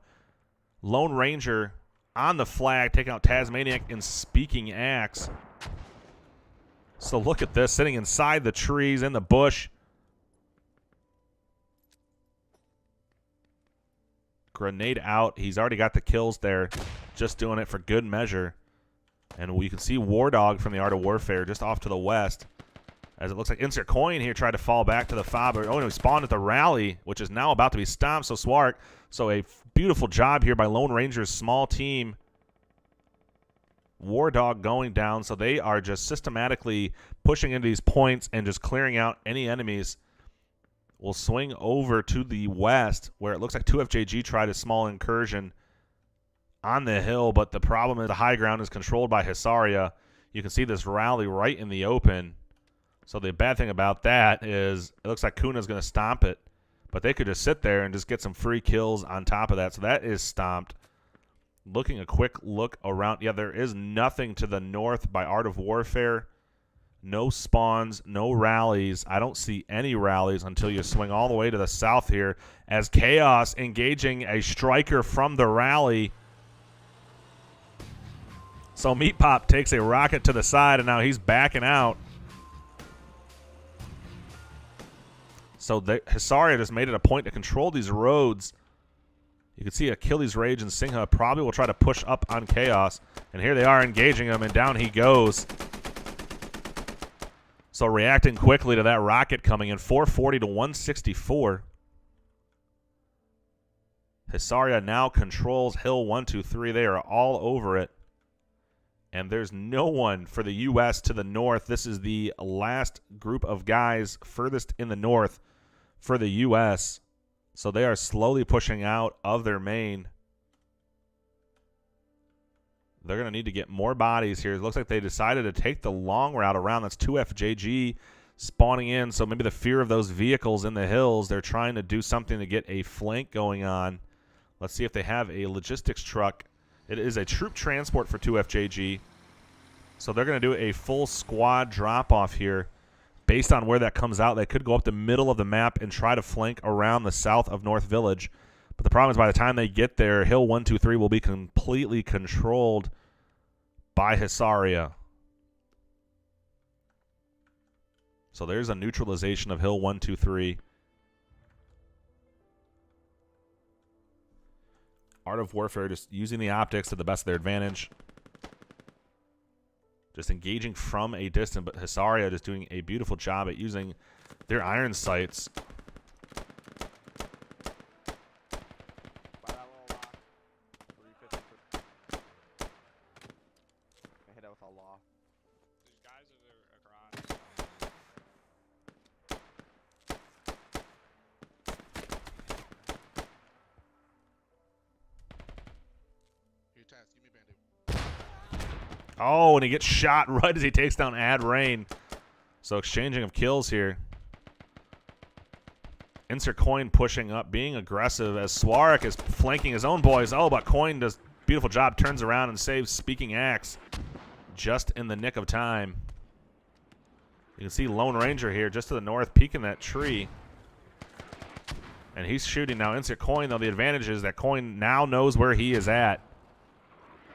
O: Lone Ranger on the flag, taking out Tasmaniac and Speaking Axe. So look at this, sitting inside the trees in the bush. Grenade out. He's already got the kills there. Just doing it for good measure. And we can see War Dog from the Art of Warfare just off to the west. As it looks like Insert Coin here tried to fall back to the fob. Oh, no, he spawned at the rally, which is now about to be stomped. So Swark. So a beautiful job here by Lone Ranger's small team. War Dog going down. So they are just systematically pushing into these points and just clearing out any enemies. We'll swing over to the west, where it looks like 2FJG tried a small incursion on the hill, but the problem is the high ground is controlled by Hisaria. You can see this rally right in the open. So the bad thing about that is it looks like Kuna's going to stomp it, but they could just sit there and just get some free kills on top of that. So that is stomped. Looking a quick look around. Yeah, there is nothing to the north by Art of Warfare. No spawns, no rallies. I don't see any rallies until you swing all the way to the south here as Chaos engaging a striker from the rally. So Meat Pop takes a rocket to the side, and now he's backing out. So Hisaria just made it a point to control these roads. You can see Achilles Rage and Singha probably will try to push up on Chaos. And here they are engaging him, and down he goes. So reacting quickly to that rocket coming in, 440 to 164. Hisaria now controls Hill 1, 2, 3. They are all over it. And there's no one for the U.S. to the north. This is the last group of guys furthest in the north for the U.S. So they are slowly pushing out of their main. They're going to need to get more bodies here. It looks like they decided to take the long route around. That's 2FJG spawning in. So maybe the fear of those vehicles in the hills, they're trying to do something to get a flank going on. Let's see if they have a logistics truck. It is a troop transport for 2FJG. So they're going to do a full squad drop-off here. Based on where that comes out, they could go up the middle of the map and try to flank around the south of North Village. But the problem is by the time they get there, Hill 1, 2, 3 will be completely controlled by Hisaria. So there's a neutralization of Hill 1, 2, 3. Art of Warfare just using the optics to the best of their advantage. Just engaging from a distance, but Hisaria just doing a beautiful job at using their iron sights. Oh, and he gets shot right as he takes down Ad Rain. So exchanging of kills here. Insert Coin pushing up, being aggressive as Swarek is flanking his own boys. Oh, but Coin does a beautiful job, turns around and saves Speaking Axe just in the nick of time. You can see Lone Ranger here just to the north peeking that tree. And he's shooting now. Insert Coin, though, the advantage is that Coin now knows where he is at.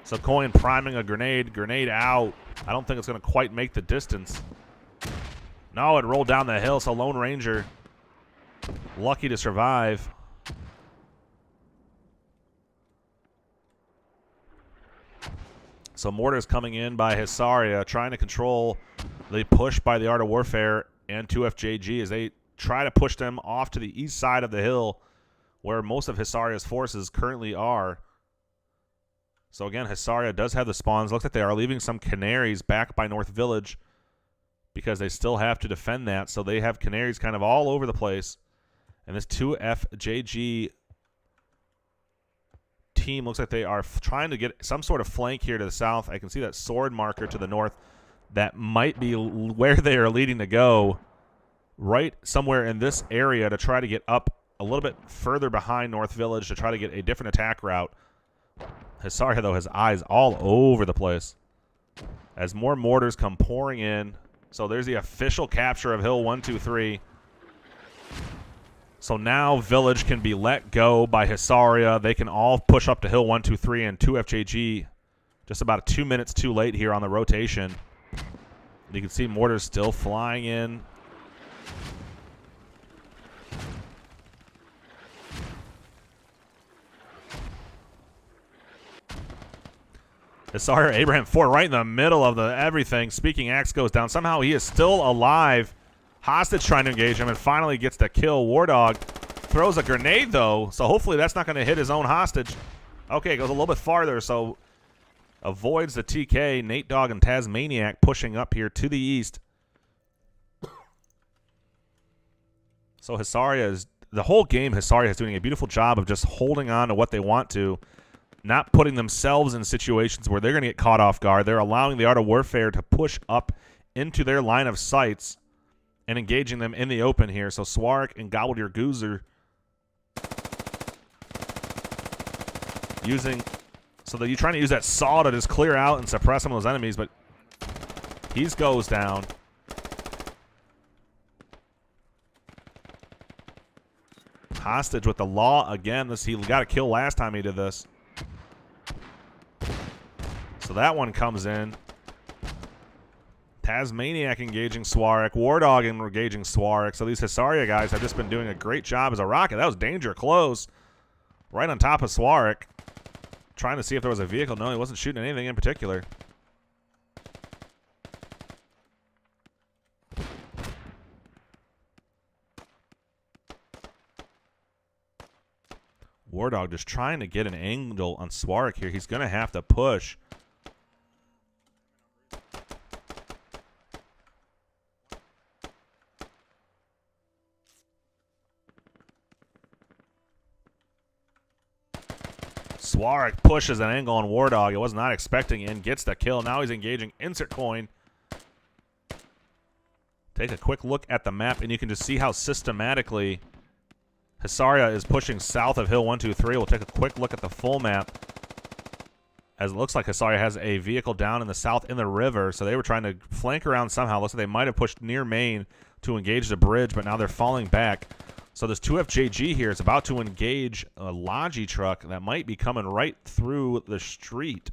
O: So Coin priming a grenade. Grenade out. I don't think it's going to quite make the distance. No, it rolled down the hill, so Lone Ranger lucky to survive. So Mortar's coming in by Hisaria, trying to control the push by the Art of Warfare and 2FJG as they try to push them off to the east side of the hill where most of Hisaria's forces currently are. So again, Hisaria does have the spawns. Looks like they are leaving some Canaries back by North Village because they still have to defend that. So they have Canaries kind of all over the place. And this 2FJG team looks like they are trying to get some sort of flank here to the south. I can see that sword marker to the north. That might be where they are leading to go, right somewhere in this area to try to get up a little bit further behind North Village to try to get a different attack route. Hisaria, though, has eyes all over the place as more mortars come pouring in. So there's the official capture of Hill 123. So now Village can be let go by Hisaria. They can all push up to Hill 123 and 2FJG just about 2 minutes too late here on the rotation. You can see mortars still flying in. Hisaria, Abraham Ford right in the middle of the everything. Speaking Axe goes down. Somehow he is still alive. Hostage trying to engage him and finally gets the kill. War Dog throws a grenade, though, so hopefully that's not going to hit his own hostage. Okay, it goes a little bit farther, so avoids the TK. Nate Dogg and Tasmaniac pushing up here to the east. So Hisaria is, the whole game, Hisaria is doing a beautiful job of just holding on to what they want to, not putting themselves in situations where they're going to get caught off guard. They're allowing the Art of Warfare to push up into their line of sights and engaging them in the open here. So Swarek and Gobbled Goozer using, so that you're trying to use that saw to just clear out and suppress some of those enemies, but he goes down. Hostage with the law again. He got a kill last time he did this. So that one comes in. Tasmaniac engaging Swarek. War Dog engaging Swarek. So these Hisaria guys have just been doing a great job as a rocket. That was danger close. Right on top of Swarek. Trying to see if there was a vehicle. No, he wasn't shooting anything in particular. War Dog just trying to get an angle on Swarek here. He's going to have to push. Swarek pushes an angle on War Dog. It was not expecting and gets the kill. Now he's engaging Insert Coin. Take a quick look at the map, and you can just see how systematically Hisaria is pushing south of Hill 123. We'll take a quick look at the full map. As it looks like Hisaria has a vehicle down in the south in the river, so they were trying to flank around somehow. Looks like they might have pushed near Main to engage the bridge, but now they're falling back. So this 2FJG here is about to engage a Logi truck that might be coming right through the street.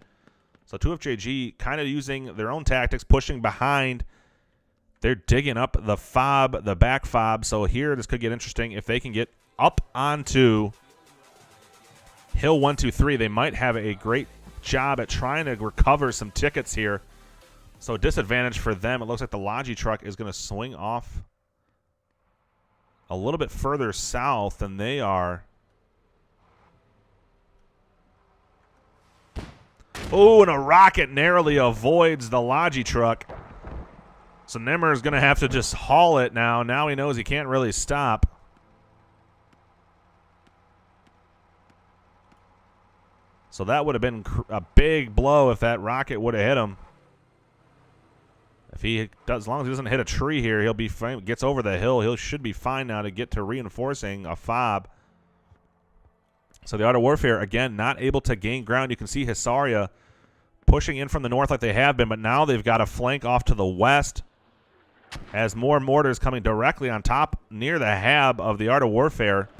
O: So 2FJG kind of using their own tactics, pushing behind. They're digging up the fob, the back fob. So here this could get interesting. If they can get up onto Hill 123, they might have a great job at trying to recover some tickets here. So disadvantage for them. It looks like the Logi truck is going to swing off a little bit further south than they are. Oh, and a rocket narrowly avoids the Logi truck. So Nimmer is going to have to just haul it now. Now he knows he can't really stop. So that would have been a big blow if that rocket would have hit him. If he does, as long as he doesn't hit a tree here, he'll be fine. Gets over the hill, he should be fine now to get to reinforcing a fob. So the Art of Warfare, again, not able to gain ground. You can see Hisaria pushing in from the north like they have been, but now they've got a flank off to the west as more mortars coming directly on top near the hab of the Art of Warfare.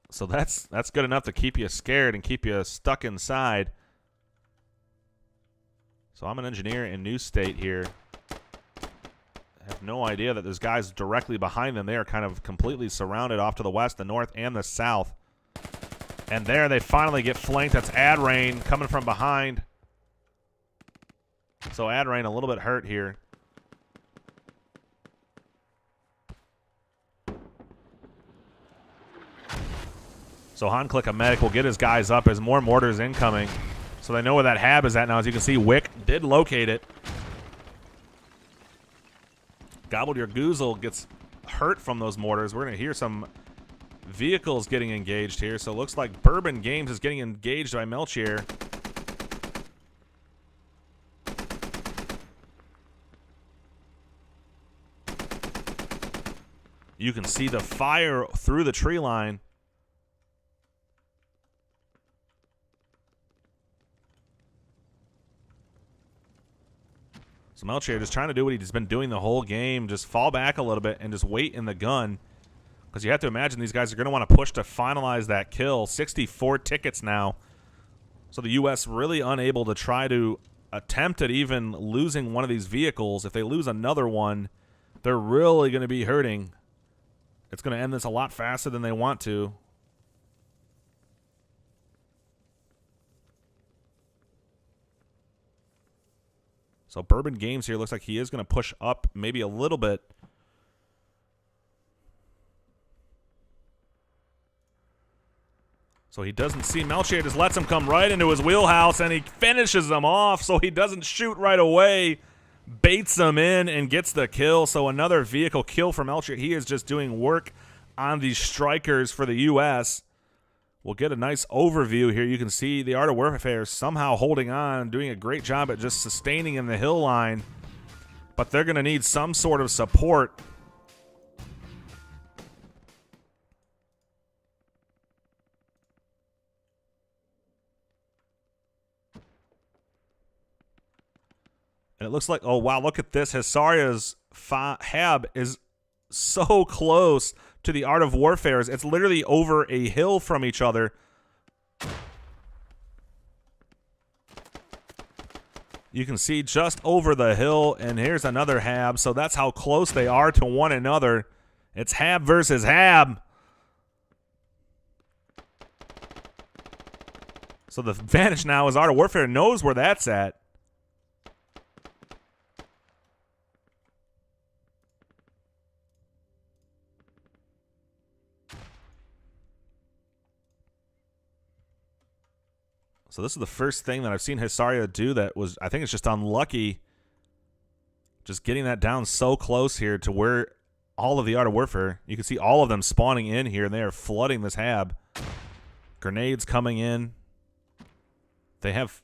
O: So that's good enough to keep you scared and keep you stuck inside. So I'm an engineer in New State here. I have no idea that there's guys directly behind them. They are kind of completely surrounded off to the west, the north, and the south. And there they finally get flanked. That's Adrain coming from behind. So Adrain a little bit hurt here. So Hanklick, a medic, will get his guys up as more mortars incoming. So they know where that hab is at now. As you can see, Wick did locate it. Gobbled Your Goozle gets hurt from those mortars. We're going to hear some vehicles getting engaged here. So it looks like Bourbon Games is getting engaged by Melchior. You can see the fire through the tree line. So Melchior just trying to do what he's been doing the whole game, just fall back a little bit and just wait in the gun. Because you have to imagine these guys are going to want to push to finalize that kill. 64 tickets now. So the U.S. really unable to try to attempt at even losing one of these vehicles. If they lose another one, they're really going to be hurting. It's going to end this a lot faster than they want to. So Bourbon Games here looks like he is going to push up maybe a little bit. So he doesn't see Melchior, just lets him come right into his wheelhouse, and he finishes him off so he doesn't shoot right away. Baits him in and gets the kill. So another vehicle kill for Melchior. He is just doing work on these strikers for the U.S. We'll get a nice overview here. You can see the Art of Warfare somehow holding on, doing a great job at just sustaining in the hill line. But they're going to need some sort of support. And it looks like, oh, wow, look at this. Hisaria's hab is so close to the Art of Warfare. It's literally over a hill from each other. You can see just over the hill, and here's another hab. So that's how close they are to one another. It's hab versus hab. So the advantage now is Art of Warfare knows where that's at. So this is the first thing that I've seen Hisaria do that was, I think it's just unlucky. Just getting that down so close here to where all of the Art of Warfare, you can see all of them spawning in here, and they are flooding this hab. Grenades coming in. They have...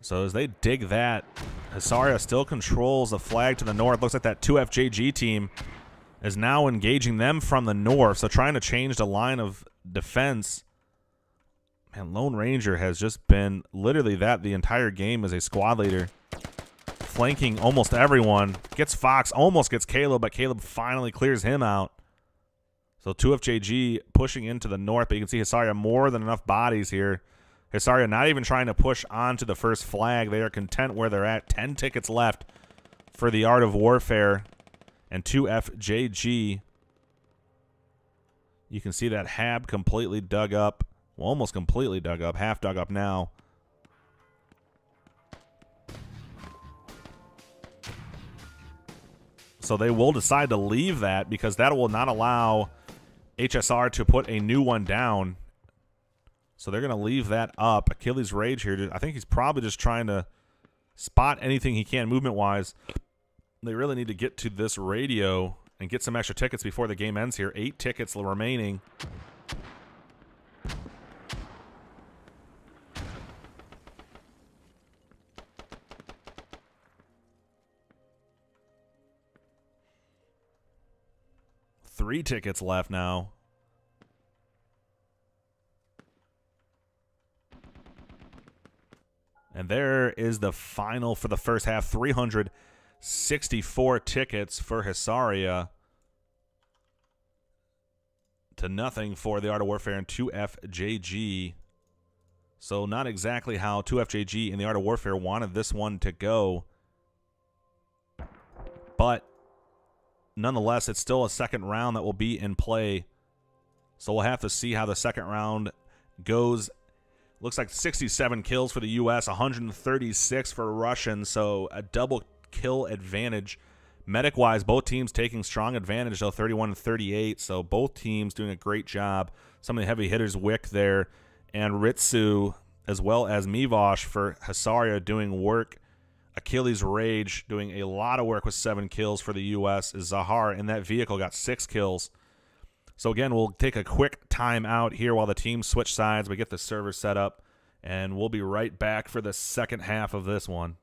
O: So as they dig that, Hisaria still controls the flag to the north. Looks like that 2FJG team is now engaging them from the north. So trying to change the line of defense. Man, Lone Ranger has just been literally that the entire game as a squad leader. Flanking almost everyone. Gets Fox, almost gets Caleb, but Caleb finally clears him out. So 2FJG pushing into the north, but you can see Hisaria more than enough bodies here. Hisaria not even trying to push onto the first flag. They are content where they're at. 10 tickets left for the Art of Warfare and 2FJG. You can see that hab completely dug up. Well, almost completely dug up. Half dug up now. So they will decide to leave that because that will not allow HSR to put a new one down. So they're going to leave that up. Achilles Rage here. I think he's probably just trying to spot anything he can movement-wise. They really need to get to this radio and get some extra tickets before the game ends here. 8 tickets remaining. Three tickets left now. And there is the final for the first half. 364 tickets for Hisaria to nothing for the Art of Warfare and 2FJG. So not exactly how 2FJG and the Art of Warfare wanted this one to go. But nonetheless, it's still a second round that will be in play. So we'll have to see how the second round goes. Looks like 67 kills for the U.S., 136 for Russian, so a double kill advantage. Medic-wise, both teams taking strong advantage, though, 31-38, so both teams doing a great job. Some of the heavy hitters, Wick there, and Ritsu, as well as Mivosh for Hisaria doing work. Achilles Rage doing a lot of work with 7 kills for the U.S. Zahar in that vehicle got 6 kills. So again, we'll take a quick time out here while the teams switch sides. We get the server set up, and we'll be right back for the second half of this one.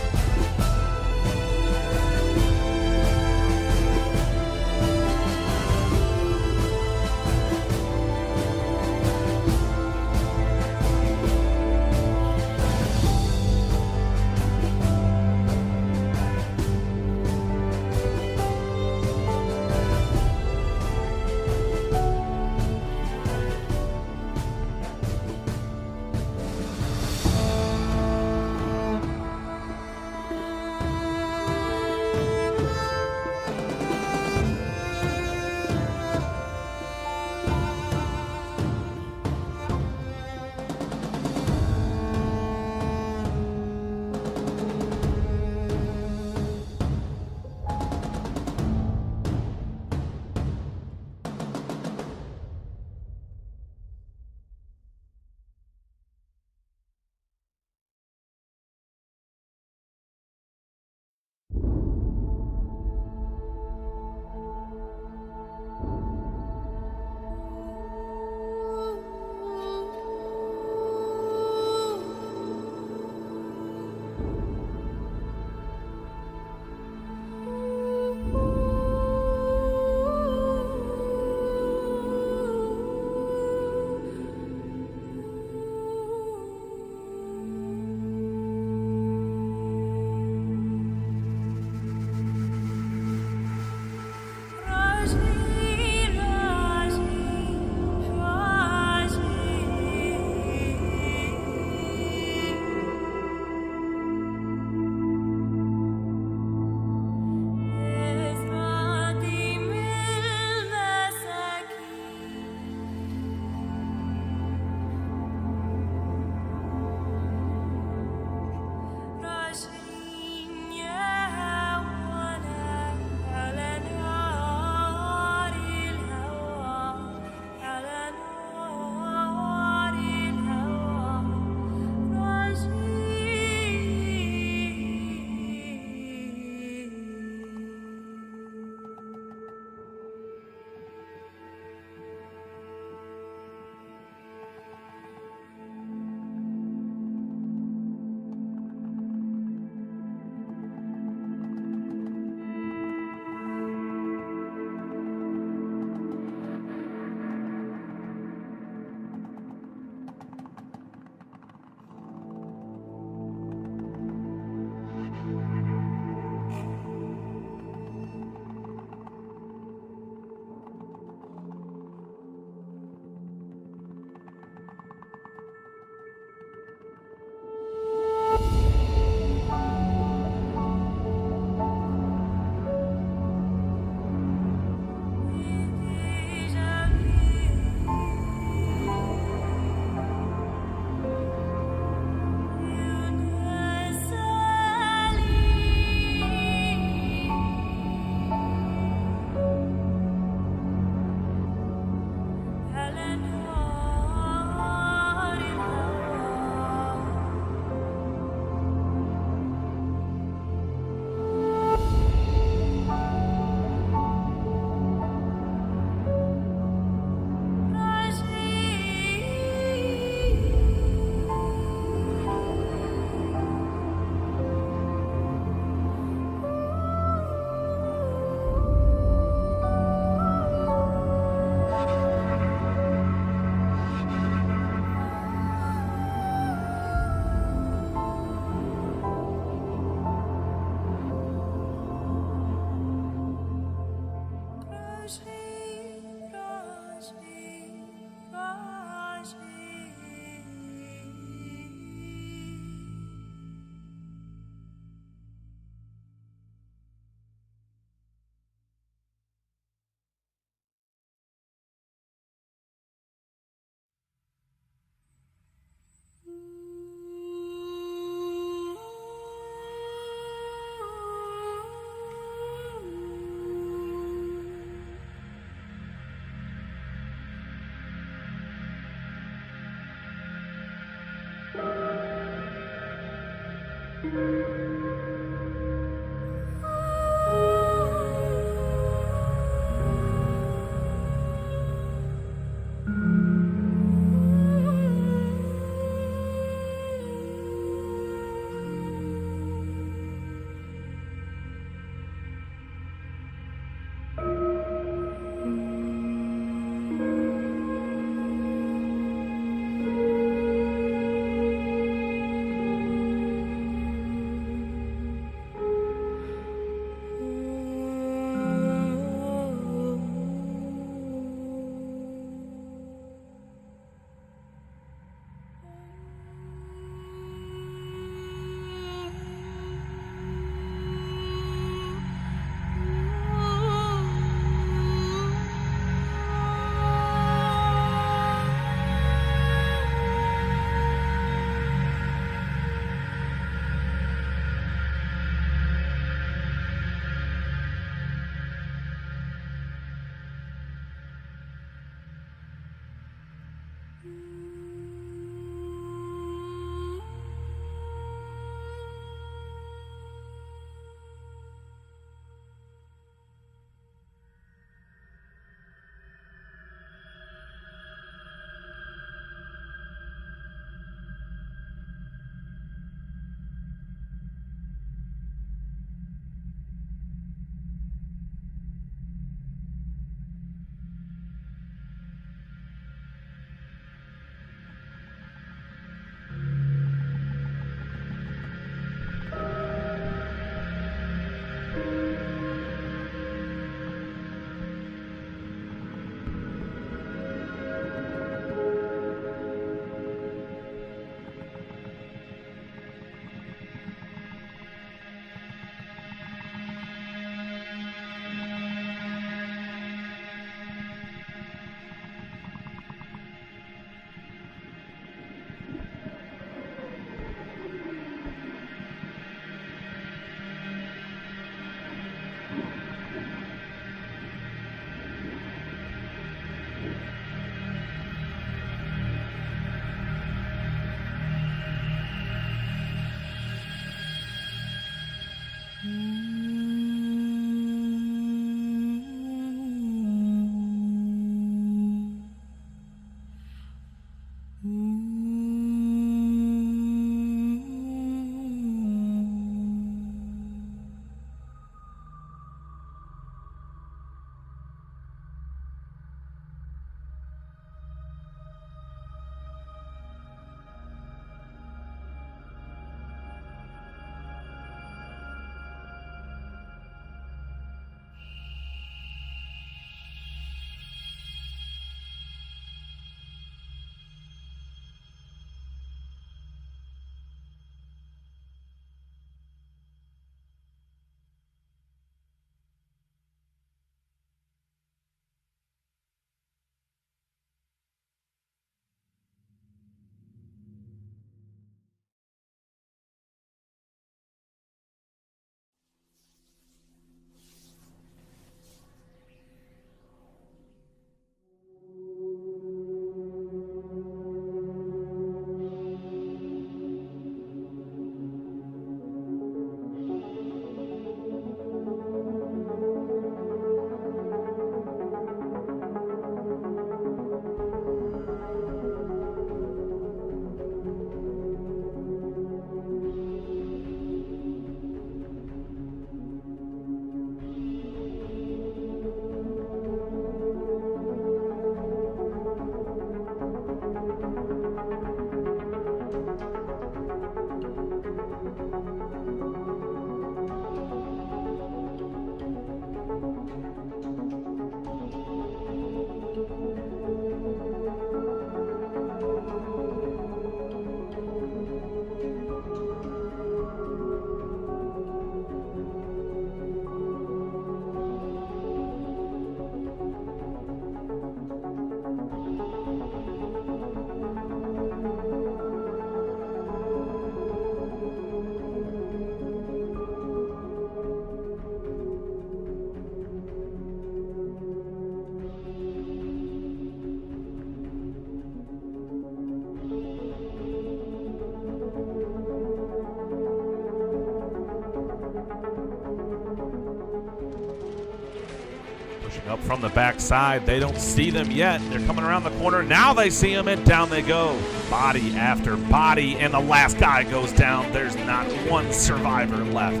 O: Pushing up from the backside. They don't see them yet. They're coming around the corner. Now they see them, and down they go. Body after body, and the last guy goes down. There's not one survivor left.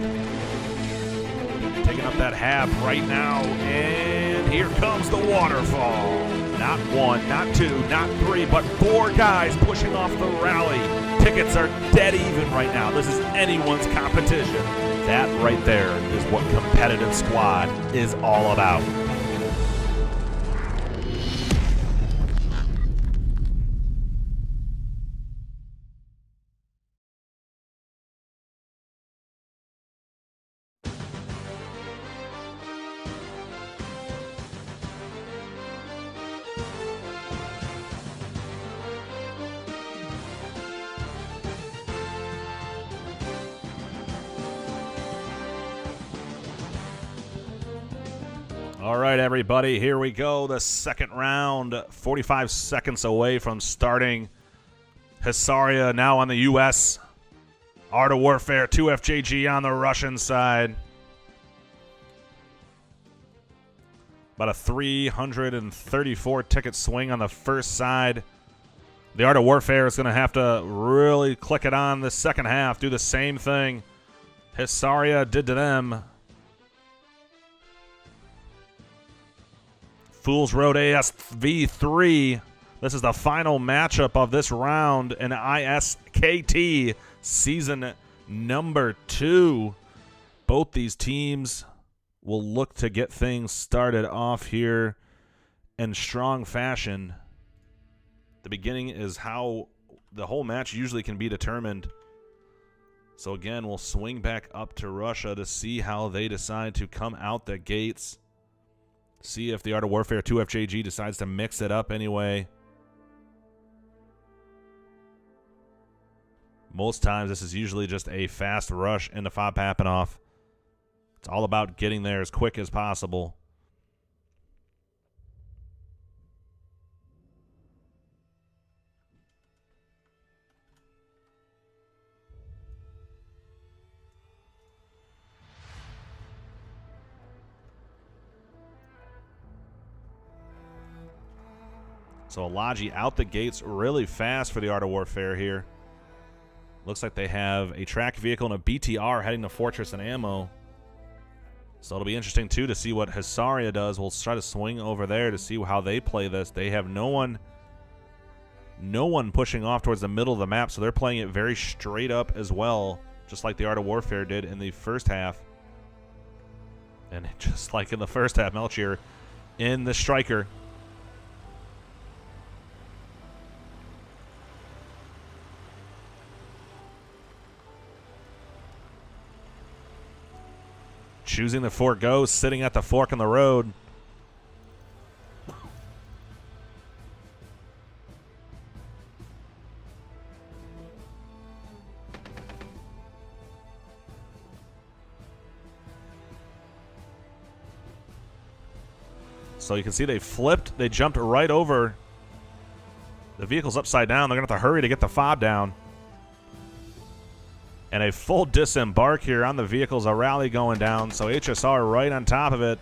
O: Taking up that hab right now, and here comes the waterfall. Not one, not two, not three, but 4 guys pushing off the rally. Tickets are dead even right now. This is anyone's competition. That right there is what competitive squad is all about. All right, everybody, here we go. The second round, 45 seconds away from starting. HSR now on the U.S. Art of Warfare, 2FJG on the Russian side. About a 334 ticket swing on the first side. The Art of Warfare is going to have to really click it on the second half, do the same thing HSR did to them. Fool's Road ASV3. This is the final matchup of this round in ISKT season number 2. Both these teams will look to get things started off here in strong fashion. The beginning is how the whole match usually can be determined. So again, we'll swing back up to Russia to see how they decide to come out the gates. See if the Art of Warfare 2FJG decides to mix it up anyway. Most times, this is usually just a fast rush into Fob Papanoff. It's all about getting there as quick as possible. So Alaji out the gates really fast for the Art of Warfare here. Looks like they have a track vehicle and a BTR heading to Fortress and Ammo. So it'll be interesting, too, to see what HSR does. We'll try to swing over there to see how they play this. They have no one pushing off towards the middle of the map, so they're playing it very straight up as well, just like the Art of Warfare did in the first half. And just like in the first half, Melchior in the striker. Choosing the forego, sitting at the fork in the road. So you can see they flipped. They jumped right over. The vehicle's upside down. They're going to have to hurry to get the fob down. And a full disembark here on the vehicles, a rally going down. So HSR right on top of it.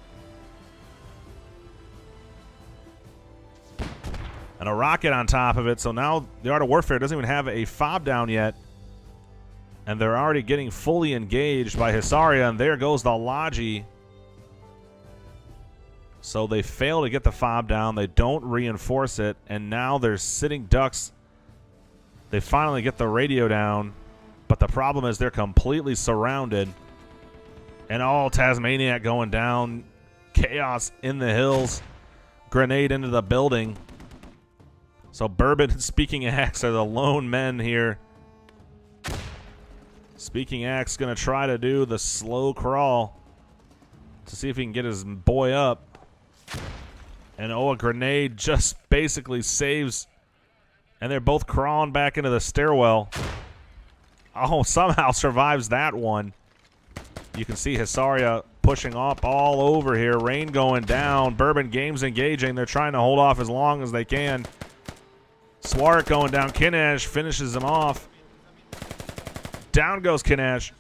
O: And a rocket on top of it. So now the Art of Warfare doesn't even have a fob down yet. And they're already getting fully engaged by HSR. And there goes the Logi. So they fail to get the fob down. They don't reinforce it. And now they're sitting ducks. They finally get the radio down. But the problem is they're completely surrounded. And all Tasmaniac going down. Chaos in the hills. Grenade into the building. So Bourbon and Speaking Axe are the lone men here. Speaking Axe going to try to do the slow crawl to see if he can get his boy up. And a grenade just basically saves. And they're both crawling back into the stairwell. Oh, somehow survives that one. You can see HSR pushing up all over here. Rain going down. Bourbon Games engaging. They're trying to hold off as long as they can. Swark going down. Kinesh finishes him off. Down goes Kinesh.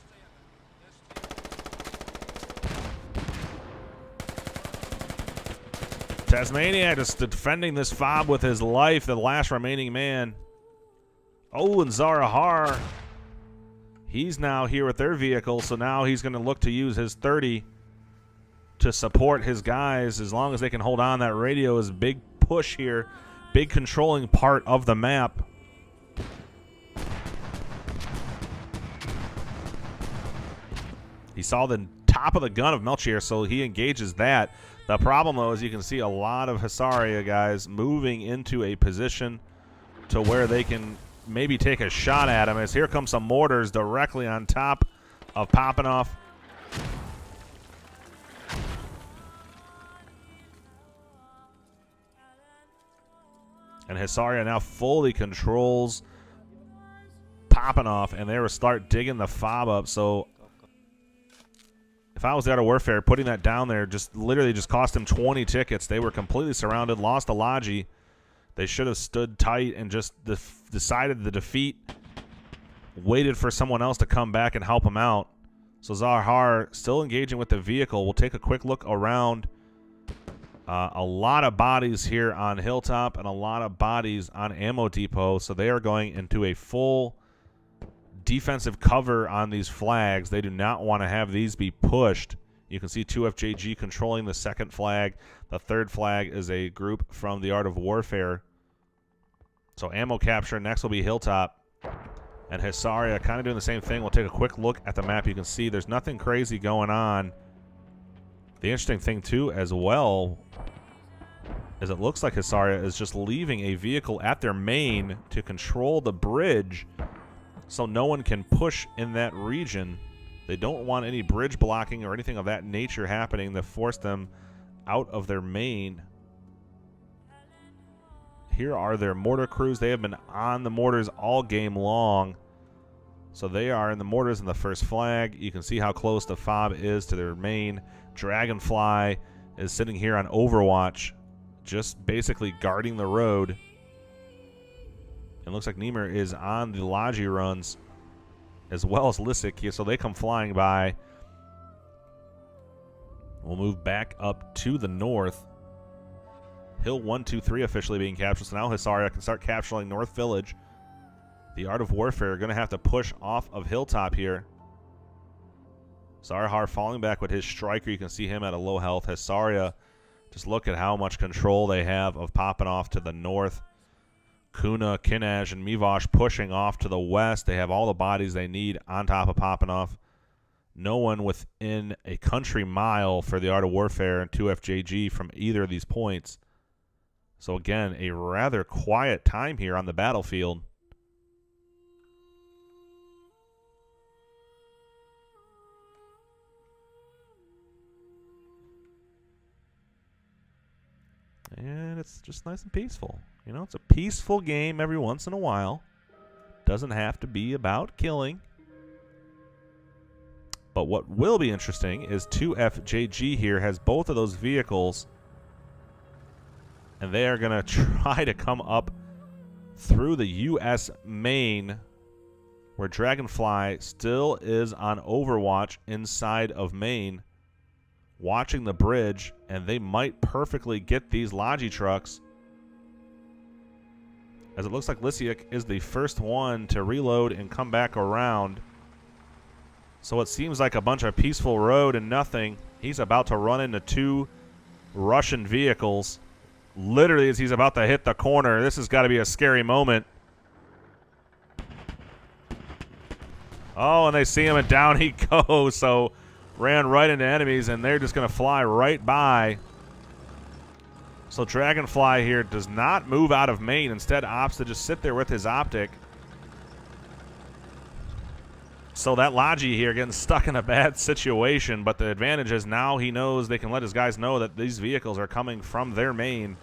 O: Tasmaniac just defending this fob with his life, the last remaining man. Oh, and Zarahar, he's now here with their vehicle, so now he's going to look to use his 30 to support his guys. As long as they can hold on, that radio is a big push here, big controlling part of the map. He saw the top of the gun of Melchior, so he engages that. The problem, though, is you can see a lot of Hisaria guys moving into a position to where they can maybe take a shot at him, as here comes some mortars directly on top of Popinoff. And Hisaria now fully controls Popinoff, and they will start digging the fob up. So if I was the Art of Warfare, putting that down there just literally just cost them 20 tickets. They were completely surrounded, lost the Logi. They should have stood tight and just decided the defeat, waited for someone else to come back and help them out. So Zahar still engaging with the vehicle. We'll take a quick look around. A lot of bodies here on Hilltop and a lot of bodies on Ammo Depot. So they are going into a full defensive cover on these flags. They do not want to have these be pushed. You can see 2FJG controlling the second flag. The third flag is a group from the Art of Warfare. So ammo capture next will be Hilltop. And Hisaria kind of doing the same thing. We'll take a quick look at the map. You can see there's nothing crazy going on. The interesting thing, too, as well, is it looks like Hisaria is just leaving a vehicle at their main to control the bridge so no one can push in that region. They don't want any bridge blocking or anything of that nature happening that force them out of their main. Here are their mortar crews. They have been on the mortars all game long. So they are in the mortars in the first flag. You can see how close the fob is to their main. Dragonfly is sitting here on Overwatch, just basically guarding the road. It looks like Niemer is on the Logi runs, as well as Lissick here, so they come flying by. We'll move back up to the north. Hill 1, 2, 3 officially being captured, so now Hisaria can start capturing North Village. The Art of Warfare are going to have to push off of Hilltop here. Zarahar falling back with his striker. You can see him at a low health. Hisaria, just look at how much control they have of popping off to the north. Kuna, Kinaj, and Mivosh pushing off to the west. They have all the bodies they need on top of Popinoff. No one within a country mile for the Art of Warfare and 2FJG from either of these points. So again, a rather quiet time here on the battlefield. And it's just nice and peaceful. You know, it's a peaceful game every once in a while. Doesn't have to be about killing. But what will be interesting is 2FJG here has both of those vehicles. And they are going to try to come up through the U.S. main, where Dragonfly still is on Overwatch inside of main, watching the bridge, and they might perfectly get these Logi trucks, as it looks like Lissiak is the first one to reload and come back around. So it seems like a bunch of peaceful road and nothing. He's about to run into two Russian vehicles literally as he's about to hit the corner. This has got to be a scary moment. Oh, and they see him, and down he goes. So ran right into enemies, and they're just going to fly right by. So Dragonfly here does not move out of main. Instead, opts to just sit there with his optic. So that Logi here getting stuck in a bad situation, but the advantage is now he knows they can let his guys know that these vehicles are coming from their main.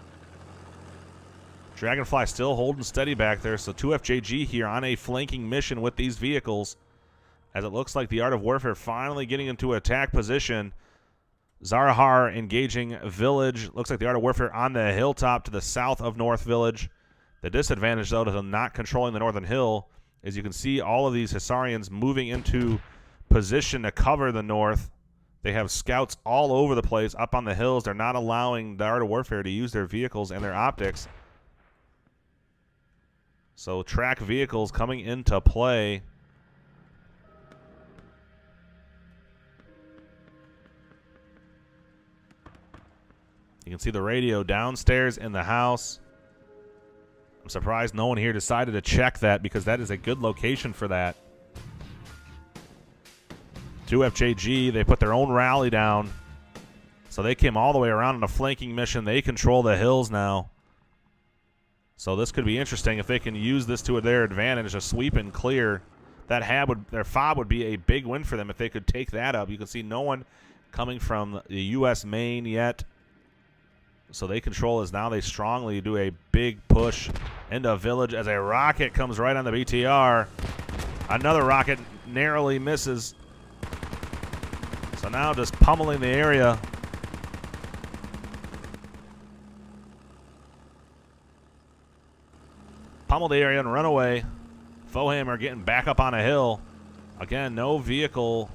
O: Dragonfly still holding steady back there, so 2FJG here on a flanking mission with these vehicles, as it looks like the Art of Warfare finally getting into attack position. Zarahar engaging Village. Looks like the Art of Warfare on the hilltop to the south of North Village. The disadvantage, though, to them not controlling the northern hill, is you can see all of these Hisarians moving into position to cover the north. They have scouts all over the place up on the hills. They're not allowing the Art of Warfare to use their vehicles and their optics. So track vehicles coming into play. You can see the radio downstairs in the house. I'm surprised no one here decided to check that because that is a good location for that. 2FJG, they put their own rally down. So they came all the way around on a flanking mission. They control the hills now. So this could be interesting if they can use this to their advantage, a sweep and clear. Their FOB would be a big win for them if they could take that up. You can see no one coming from the U.S. main yet. So they control as now they strongly do a big push into village as a rocket comes right on the BTR. Another rocket narrowly misses. So now just pummeling the area. Pummel the area and run away. Fohammer getting back up on a hill. Again, no vehicle.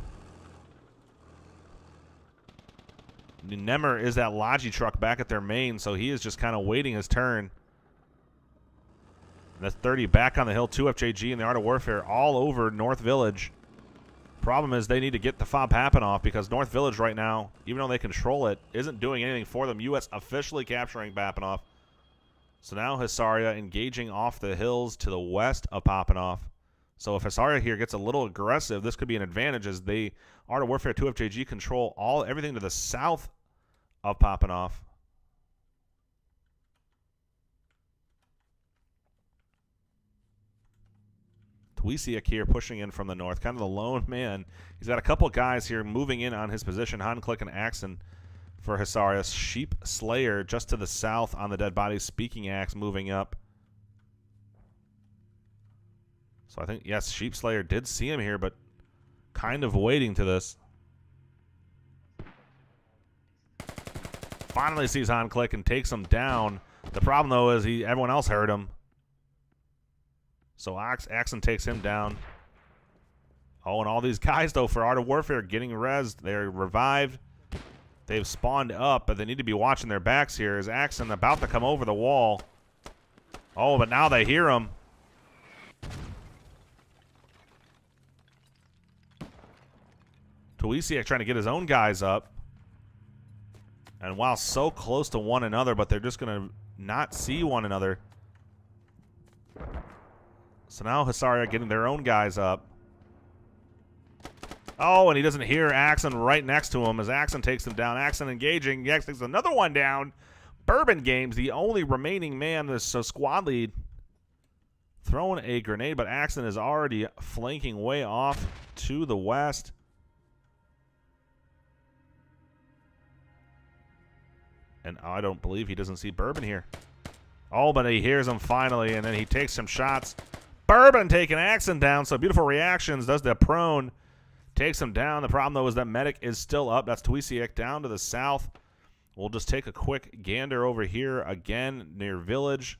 O: Nemmer is that Logi truck back at their main, so he is just kind of waiting his turn. That's 30 back on the hill. 2FJG and the Art of Warfare all over North Village. Problem is they need to get the FOB happen off because North Village right now, even though they control it, isn't doing anything for them. U.S. officially capturing Papanoff. So now Hisaria engaging off the hills to the west of Papanoff. So if Hisaria here gets a little aggressive, this could be an advantage as they, Art of Warfare 2FJG, control everything to the south of Papanoff. Twisiak here pushing in from the north, kind of the lone man. He's got a couple guys here moving in on his position. Hanklick and Axon for Hisaria. Sheep Slayer just to the south on the dead body. Speaking Axe moving up. So I think, yes, Sheep Slayer did see him here, but kind of waiting to this. Finally sees Hanklick and takes him down. The problem, though, is everyone else heard him. So Axon takes him down. Oh, and all these guys, though, for Art of Warfare getting rezzed. They're revived. They've spawned up, but they need to be watching their backs here. Is Axon about to come over the wall? Oh, but now they hear him. Twisiak trying to get his own guys up. And while so close to one another, but they're just going to not see one another. So now Hisaria getting their own guys up. Oh, and he doesn't hear Axon right next to him as Axon takes him down. Axon engaging. He takes another one down. Bourbon Games, the only remaining man, this squad lead, throwing a grenade, but Axon is already flanking way off to the west. And I don't believe he doesn't see Bourbon here. Oh, but he hears him finally, and then he takes some shots. Bourbon taking Axon down, so beautiful reactions. Does the prone. Takes him down. The problem, though, is that Medic is still up. That's Twisiak down to the south. We'll just take a quick gander over here again near Village.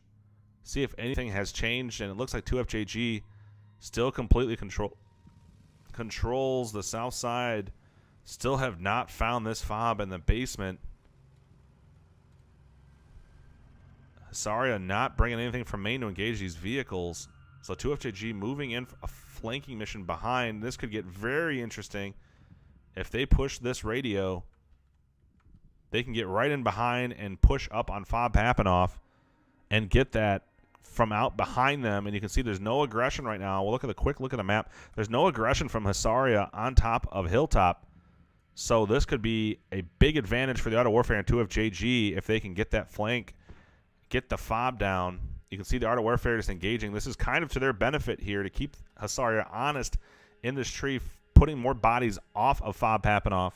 O: See if anything has changed, and it looks like 2FJG still completely controls the south side. Still have not found this FOB in the basement. Hisaria not bringing anything from main to engage these vehicles. So 2FJG moving in a flanking mission behind. This could get very interesting. If they push this radio, they can get right in behind and push up on FOB Papanoff and get that from out behind them. And you can see there's no aggression right now. We'll look at a quick look at the map. There's no aggression from Hisaria on top of Hilltop. So this could be a big advantage for the Art of Warfare and 2FJG if they can get that flank, get the FOB down. You can see the Art of Warfare just engaging. This is kind of to their benefit here to keep Hisaria honest in this tree, putting more bodies off of FOB Papanoff.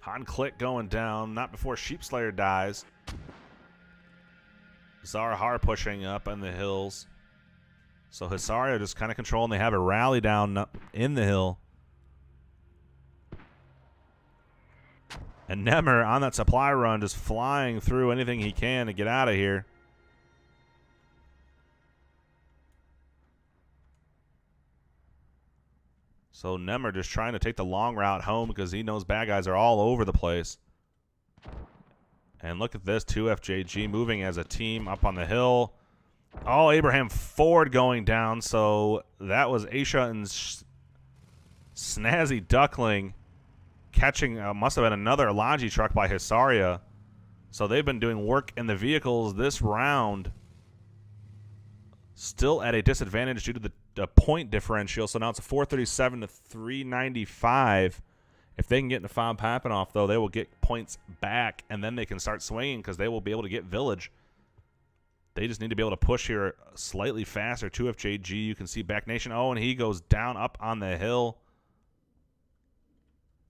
O: Hanklick going down, not before Sheepslayer dies. Zarahar pushing up on the hills. So Hisaria just kind of controlling. They have a rally down in the hill. And Nemmer on that supply run just flying through anything he can to get out of here. So Nemmer just trying to take the long route home because he knows bad guys are all over the place. And look at this, 2FJG moving as a team up on the hill. Oh, Abraham Ford going down. So that was Aisha and Snazzy Duckling catching, must have been another Logi truck by Hisaria. So they've been doing work in the vehicles this round. Still at a disadvantage due to the point differential. So now it's a 437 to 395. If they can get into Fob Papanoff, though, they will get points back, and then they can start swinging because they will be able to get Village. They just need to be able to push here slightly faster. 2FJG, you can see Back Nation. Oh, and he goes down up on the hill.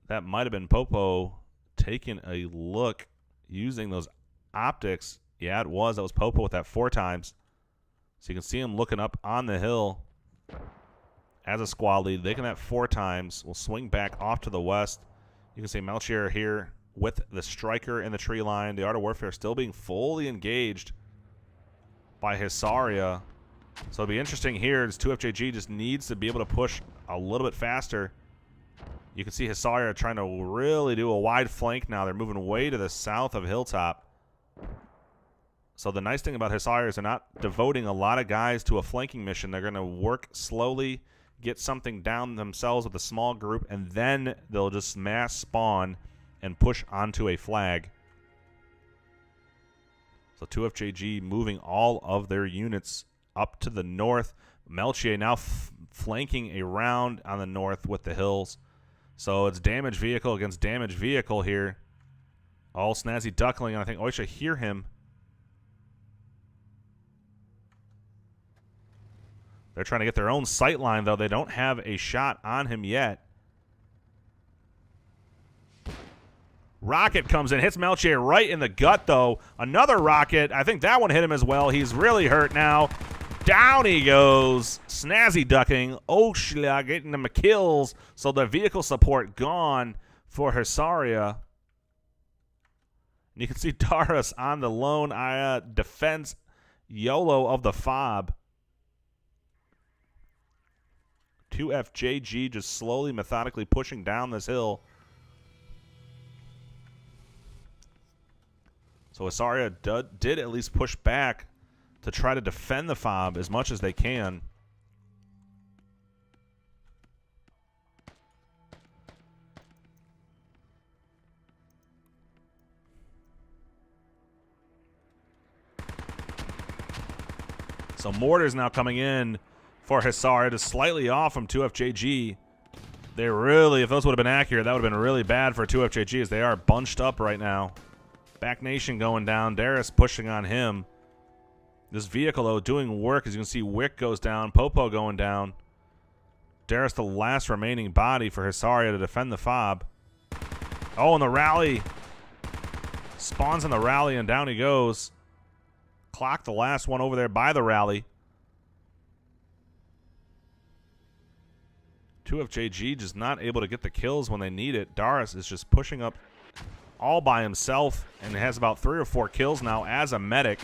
O: That might have been Popo taking a look, using those optics. Yeah, it was. That was Popo with that 4 times. So you can see him looking up on the hill as a squad lead. They can have 4 times. We'll swing back off to the west. You can see Melchior here with the striker in the tree line. The Art of Warfare still being fully engaged by Hisaria. So it'll be interesting here as 2FJG just needs to be able to push a little bit faster. You can see Hisaria trying to really do a wide flank now. They're moving way to the south of Hilltop. So the nice thing about Hisaria is they're not devoting a lot of guys to a flanking mission. They're going to work slowly, get something down themselves with a small group, and then they'll just mass spawn and push onto a flag. So 2FJG moving all of their units up to the north. Melchior now flanking around on the north with the hills. So it's damaged vehicle against damaged vehicle here. All Snazzy Duckling, and I think Oisha hear him. They're trying to get their own sight line, though. They don't have a shot on him yet. Rocket comes in, hits Melchior right in the gut, though. Another rocket. I think that one hit him as well. He's really hurt now. Down he goes. Snazzy Ducking. Oshla getting the kills. So the vehicle support gone for Hisaria. And you can see Darius on the lone defense YOLO of the FOB. 2FJG just slowly, methodically pushing down this hill. So Hisaria did at least push back to try to defend the FOB as much as they can. So Mortar's now coming in for Hisaria, just slightly off from 2FJG. They really, if those would have been accurate, that would have been really bad for 2FJG as they are bunched up right now. Back Nation going down. Darius pushing on him. This vehicle, though, doing work. As you can see, Wick goes down. Popo going down. Darius, the last remaining body for Hisaria to defend the FOB. Oh, and the rally. Spawns in the rally, and down he goes. Clock the last one over there by the rally. 2FJG just not able to get the kills when they need it. Darius is just pushing up all by himself and has about 3 or 4 kills now as a medic.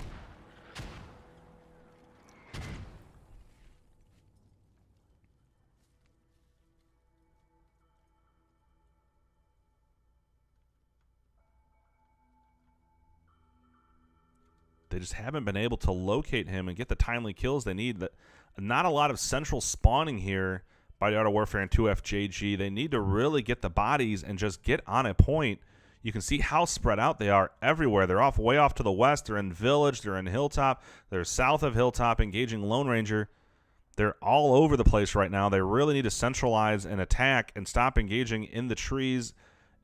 O: They just haven't been able to locate him and get the timely kills they need. Not a lot of central spawning here by the Art of Warfare and 2FJG. They need to really get the bodies and just get on a point. You can see how spread out they are everywhere. They're way off to the west. They're in Village. They're in Hilltop. They're south of Hilltop, engaging Lone Ranger. They're all over the place right now. They really need to centralize and attack and stop engaging in the trees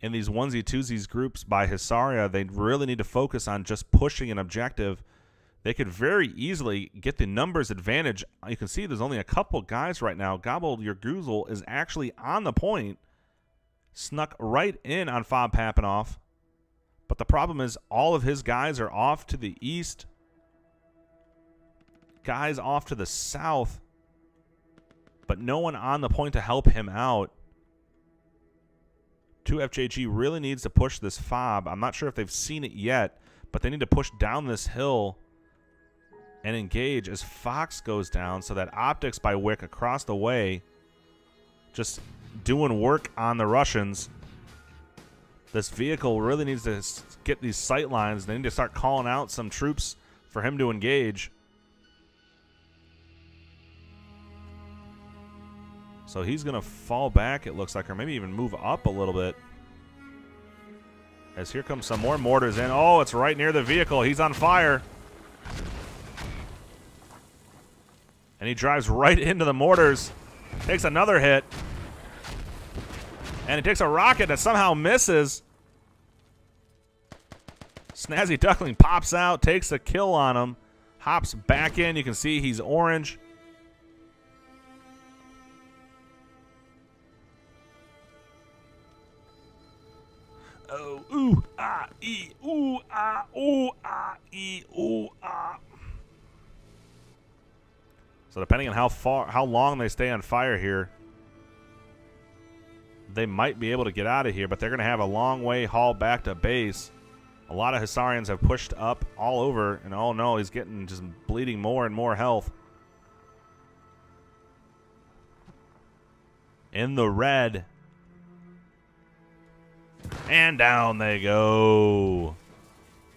O: in these onesie-twosies groups by Hisaria. They really need to focus on just pushing an objective. They could very easily get the numbers advantage. You can see there's only a couple guys right now. Gobble Your Goozle is actually on the point. Snuck right in on Fob Papanoff. But the problem is all of his guys are off to the east. Guys off to the south. But no one on the point to help him out. 2FJG really needs to push this FOB. I'm not sure if they've seen it yet, but they need to push down this hill and engage as Fox goes down so that optics by Wick across the way just doing work on the Russians. This vehicle really needs to get these sight lines. They need to start calling out some troops for him to engage. So he's going to fall back, it looks like, or maybe even move up a little bit. As here comes some more mortars in. Oh, it's right near the vehicle. He's on fire. And he drives right into the mortars. Takes another hit. And he takes a rocket that somehow misses. Snazzy Duckling pops out, takes a kill on him. Hops back in. You can see he's orange. Oh, ooh, ah, ee, ooh, ah, ooh, ah, ee, ooh, ah. So depending on how long they stay on fire here, they might be able to get out of here, but they're going to have a long way haul back to base. A lot of Hissarians have pushed up all over, and oh no, he's getting just bleeding more and more health. In the red. And down they go.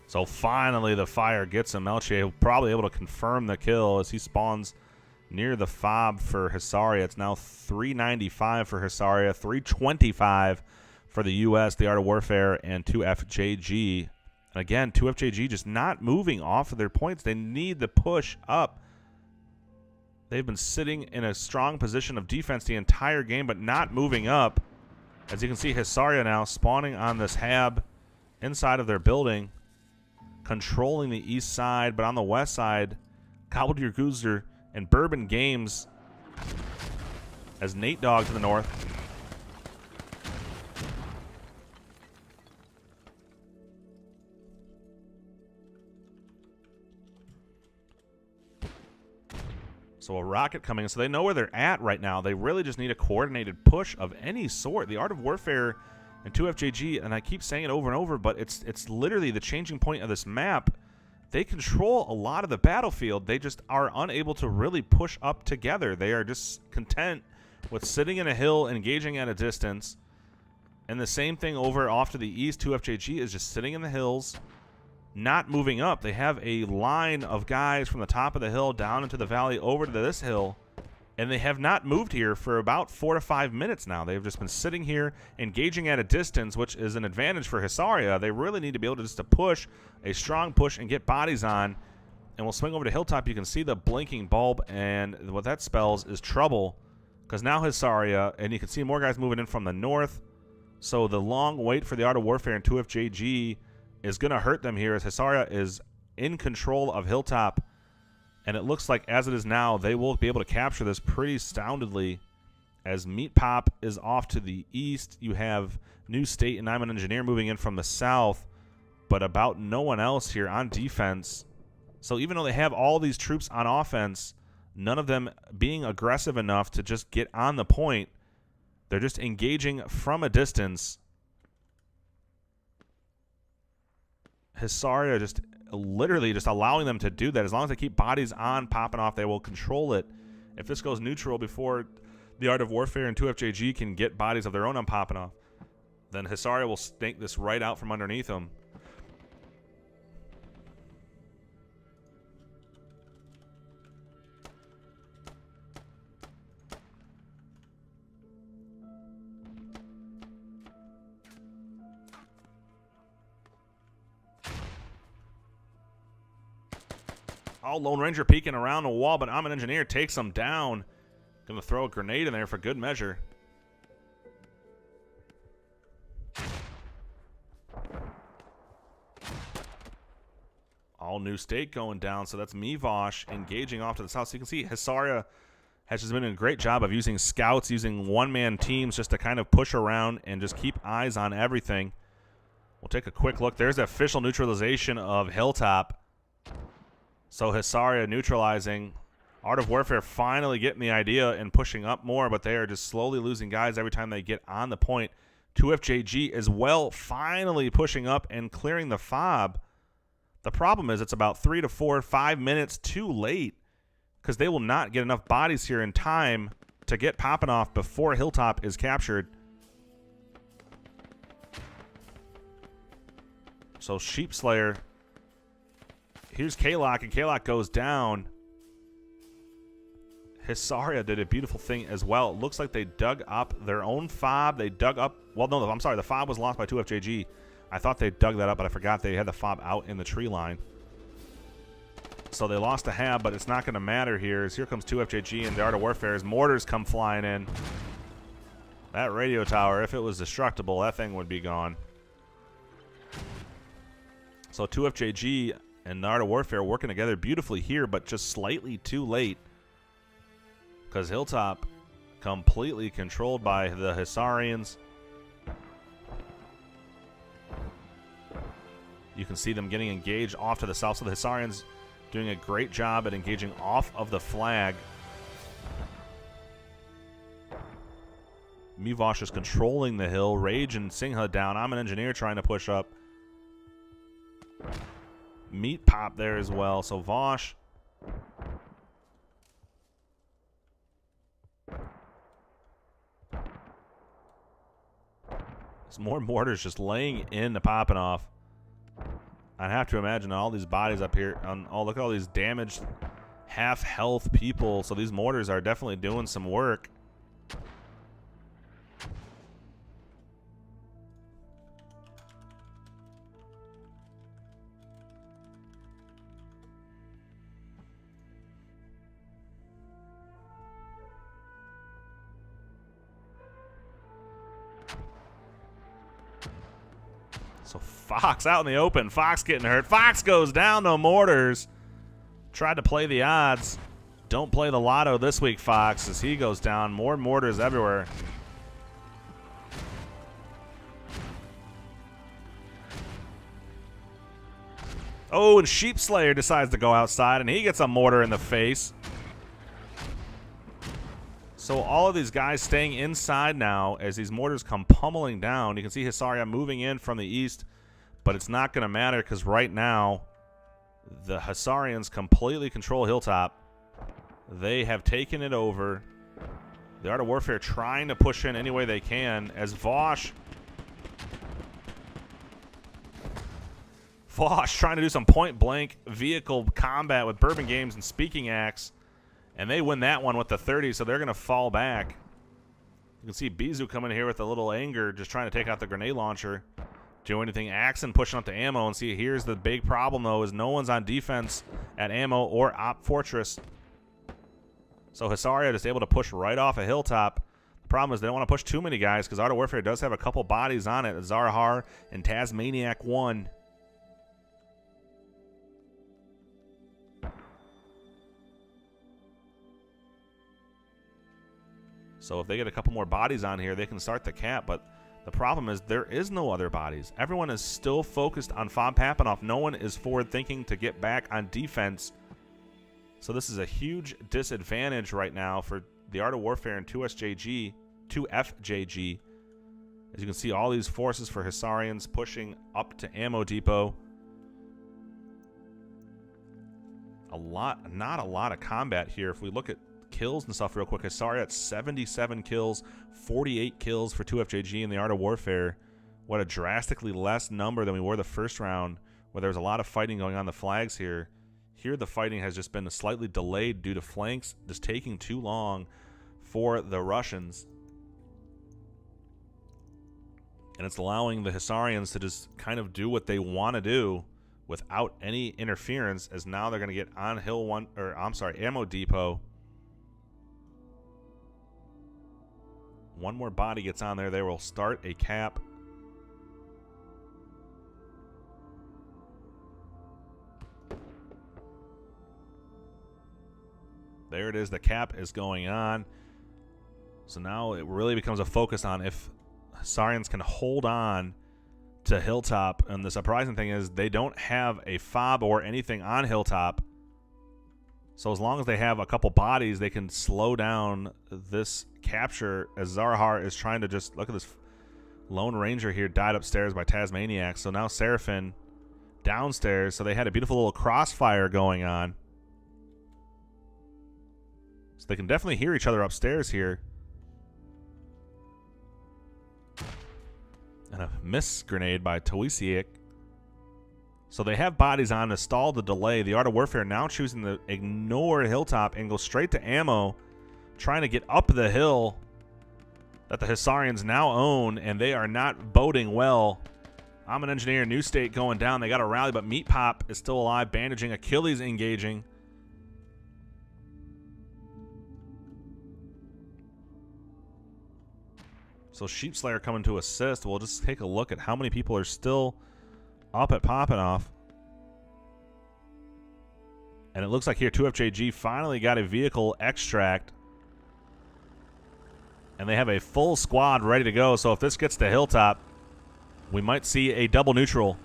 O: So finally the fire gets him. Melchior probably able to confirm the kill as he spawns near the fob for Hisaria. It's now 395 for Hisaria, 325 for the U.S., the Art of Warfare, and 2FJG. And again, 2FJG just not moving off of their points. They need the push up. They've been sitting in a strong position of defense the entire game, but not moving up. As you can see, Hisaria now spawning on this hab inside of their building, controlling the east side, but on the west side, Kabuldir Guzer and Bourbon Games as Nate Dogg to the north. So a rocket coming in. So they know where they're at right now. They really just need a coordinated push of any sort. The Art of Warfare and 2FJG, and I keep saying it over and over, but it's literally the changing point of this map. They control a lot of the battlefield. They just are unable to really push up together. They are just content with sitting in a hill, engaging at a distance. And the same thing over off to the east. 2FJG is just sitting in the hills, not moving up. They have a line of guys from the top of the hill down into the valley over to this hill, and they have not moved here for about 4 to 5 minutes now. They've just been sitting here engaging at a distance, which is an advantage for Hisaria. They really need to be able to just to push a strong push and get bodies on. And we'll swing over to Hilltop. You can see the blinking bulb, and what that spells is trouble, because now Hisaria, and you can see more guys moving in from the north. So the long wait for the Art of Warfare and 2FJG is going to hurt them here, as Hisaria is in control of Hilltop. And it looks like as it is now, they will be able to capture this pretty soundly. As Meat Pop is off to the east, you have New State and I'm an Engineer moving in from the south, but about no one else here on defense. So even though they have all these troops on offense, none of them being aggressive enough to just get on the point. They're just engaging from a distance. Hisaria just literally just allowing them to do that. As long as they keep bodies on, popping off, they will control it. If this goes neutral before the Art of Warfare and 2FJG can get bodies of their own on popping off, then Hisaria will snake this right out from underneath them. Oh, Lone Ranger peeking around the wall, but I'm an Engineer takes him down. Gonna throw a grenade in there for good measure. All New State going down, so that's Mivosh engaging off to the south. So you can see Hisaria has just been doing a great job of using scouts, using one-man teams just to kind of push around and just keep eyes on everything. We'll take a quick look. There's the official neutralization of Hilltop. So Hisaria neutralizing. Art of Warfare finally getting the idea and pushing up more, but they are just slowly losing guys every time they get on the point. 2FJG as well finally pushing up and clearing the fob. The problem is it's about 3 to 4, 5 minutes too late, because they will not get enough bodies here in time to get popping off before Hilltop is captured. So Sheep Slayer. Here's K-Lock, and K-Lock goes down. Hisaria did a beautiful thing as well. It looks like they dug up their own fob. They dug up... Well, no, I'm sorry. The fob was lost by 2FJG. I thought they dug that up, but I forgot they had the fob out in the tree line. So they lost a hab, but it's not going to matter here. As here comes 2FJG and the Art of Warfare as mortars come flying in. That radio tower, if it was destructible, that thing would be gone. So 2FJG and the Art of Warfare working together beautifully here, but just slightly too late. Because Hilltop completely controlled by the Hisarians. You can see them getting engaged off to the south. So the Hisarians doing a great job at engaging off of the flag. Mivosh is controlling the hill. Rage and Singha down. I'm an engineer trying to push up. Meat Pop there as well. So Vosh. There's more mortars just laying in the popping off. I'd have to imagine all these bodies up here. Oh, look at all these damaged half-health people. So these mortars are definitely doing some work. So Fox out in the open. Fox getting hurt. Fox goes down, no mortars. Tried to play the odds. Don't play the lotto this week, Fox, as he goes down. More mortars everywhere. Oh, and Sheep Slayer decides to go outside, and he gets a mortar in the face. So all of these guys staying inside now as these mortars come pummeling down. You can see Hisaria moving in from the east, but it's not going to matter because right now the Hisarians completely control Hilltop. They have taken it over. The Art of Warfare trying to push in any way they can as Vosh trying to do some point-blank vehicle combat with Bourbon Games and Speaking Axe. And they win that one with the 30, so they're going to fall back. You can see Bizu coming here with a little anger, just trying to take out the grenade launcher. Do anything. Axon pushing up the ammo, and see, here's the big problem, though, is no one's on defense at ammo or Op Fortress. So Hisaria just able to push right off a Hilltop. The problem is they don't want to push too many guys, because Art of Warfare does have a couple bodies on it. Zarahar and Tasmaniac 1. So if they get a couple more bodies on here, they can start the cap. But the problem is there is no other bodies. Everyone is still focused on Fob Papanoff. No one is forward thinking to get back on defense. So this is a huge disadvantage right now for the Art of Warfare and 2FJG. As you can see, all these forces for Hisarians pushing up to Ammo Depot. Not a lot of combat here. If we look at kills and stuff real quick, Hisaria at 77 kills, 48 kills for 2FJG in the Art of Warfare. What a drastically less number than we were the first round, where there was a lot of fighting going on the flags here. Here the fighting has just been slightly delayed due to flanks just taking too long for the Russians. And it's allowing the Hisarians to just kind of do what they want to do without any interference, as now they're going to get on Hill 1, or I'm sorry, Ammo Depot. One more body gets on there, they will start a cap. There it is, the cap is going on. So now it really becomes a focus on if Hisarians can hold on to Hilltop. And the surprising thing is they don't have a fob or anything on Hilltop. So as long as they have a couple bodies, they can slow down this capture, as Zarahar is trying to just... Look at this Lone Ranger here, died upstairs by Tasmaniac. So now Seraphin downstairs. So they had a beautiful little crossfire going on. So they can definitely hear each other upstairs here. And a miss grenade by Tawisiak. So they have bodies on to stall the delay. The Art of Warfare now choosing to ignore Hilltop and go straight to ammo, trying to get up the hill that the Hissarians now own, and they are not boding well. I'm an engineer. New State going down. They got a rally, but Meat Pop is still alive, bandaging. Achilles engaging. So Sheep Slayer coming to assist. We'll just take a look at how many people are still up at popping off. And it looks like here 2FJG finally got a vehicle extract. And they have a full squad ready to go. So if this gets to Hilltop, we might see a double neutral.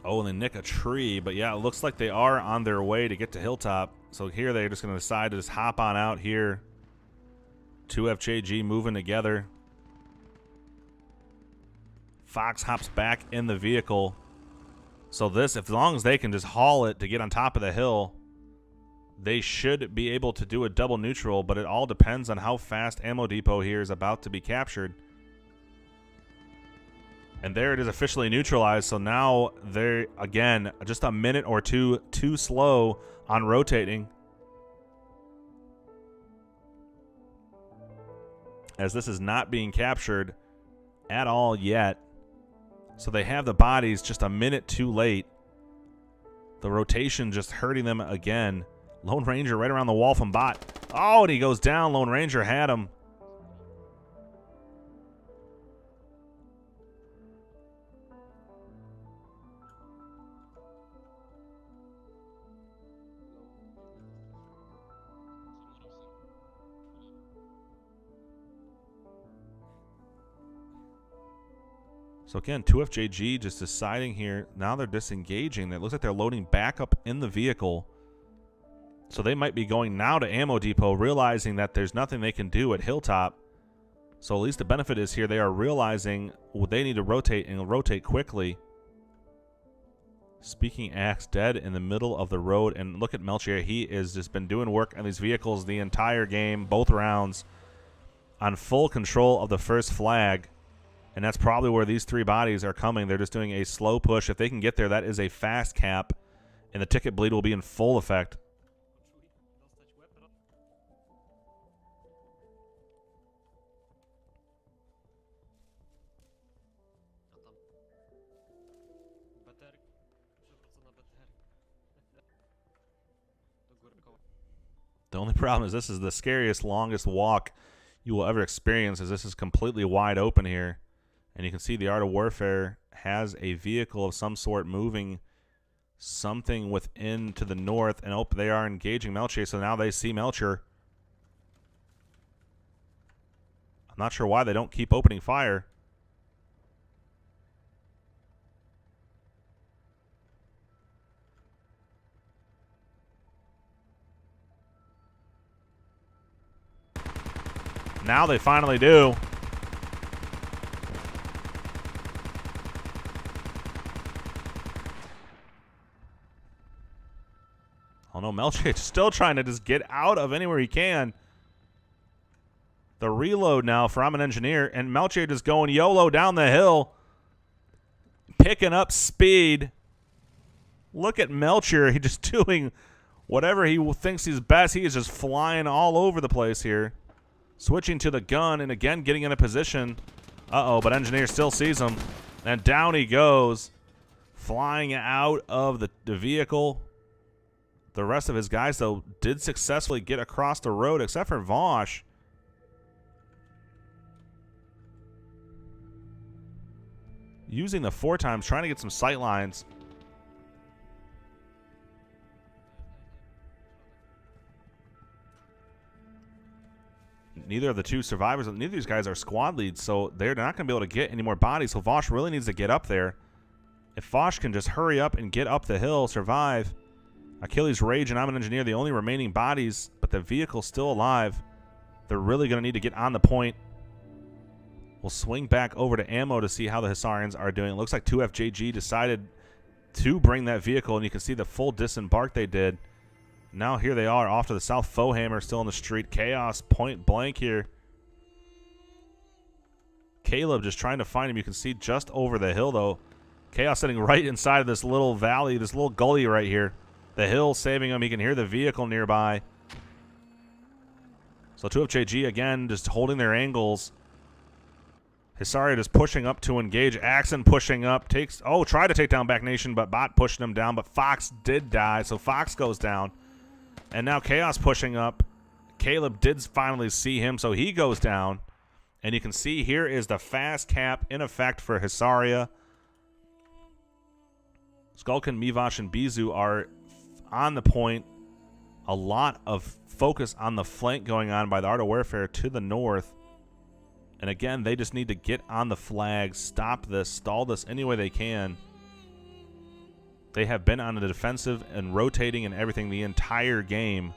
O: Oh, and they nick a tree. But yeah, it looks like they are on their way to get to Hilltop. So here they're just going to decide to just hop on out here. 2FJG moving together. Fox hops back in the vehicle. So this, as long as they can just haul it to get on top of the hill, they should be able to do a double neutral, but it all depends on how fast Ammo Depot here is about to be captured. And there it is, officially neutralized. So now they're, again, just a minute or two too slow on rotating. As this is not being captured at all yet. So they have the bodies just a minute too late. The rotation just hurting them again. Lone Ranger right around the wall from Bot. Oh, and he goes down. Lone Ranger had him. So again, 2FJG just deciding here. Now they're disengaging. It looks like they're loading back up in the vehicle. So they might be going now to Ammo Depot, realizing that there's nothing they can do at Hilltop. So at least the benefit is here they are realizing they need to rotate and rotate quickly. Speaking Axe dead in the middle of the road. And look at Melchior. He has just been doing work on these vehicles the entire game, both rounds, on full control of the first flag. And that's probably where these three bodies are coming. They're just doing a slow push. If they can get there, that is a fast cap. And the ticket bleed will be in full effect. The only problem is this is the scariest, longest walk you will ever experience, as this is completely wide open here. And you can see the Art of Warfare has a vehicle of some sort moving something within to the north. And oh, they are engaging Melchior, so now they see Melchior. I'm not sure why they don't keep opening fire. Now they finally do. Oh no, Melchior's still trying to just get out of anywhere he can. The reload now for I'm an Engineer, and Melchior just going YOLO down the hill, picking up speed. Look at Melchior. He's just doing whatever he thinks he's best. He is just flying all over the place here. Switching to the gun and again getting in a position. Uh-oh, but Engineer still sees him. And down he goes, flying out of the vehicle. The rest of his guys, though, did successfully get across the road, except for Vosh. Using the 4 times, trying to get some sight lines. Neither of the two survivors, neither of these guys are squad leads, so they're not going to be able to get any more bodies. So Vosh really needs to get up there. If Vosh can just hurry up and get up the hill, survive, Achilles Rage and I'm an Engineer, the only remaining bodies, but the vehicle's still alive. They're really going to need to get on the point. We'll swing back over to ammo to see how the Hissarians are doing. It looks like 2FJG decided to bring that vehicle, and you can see the full disembark they did. Now here they are off to the south. Fohammer still in the street. Chaos point blank here. Caleb just trying to find him. You can see just over the hill, though. Chaos sitting right inside of this little valley, this little gully right here. The hill saving him. He can hear the vehicle nearby. So 2FJG again just holding their angles. Hisaria just pushing up to engage. Axon pushing up. Tried to take down Back Nation, but Bot pushed him down. But Fox did die, so Fox goes down. And now Chaos pushing up. Caleb did finally see him, so he goes down. And you can see here is the fast cap in effect for Hisaria. Skulkin, Mivosh, and Bizu are on the point. A lot of focus on the flank going on by the Art of Warfare to the north. And again, they just need to get on the flag, stop this, stall this any way they can. They have been on the defensive and rotating and everything the entire game.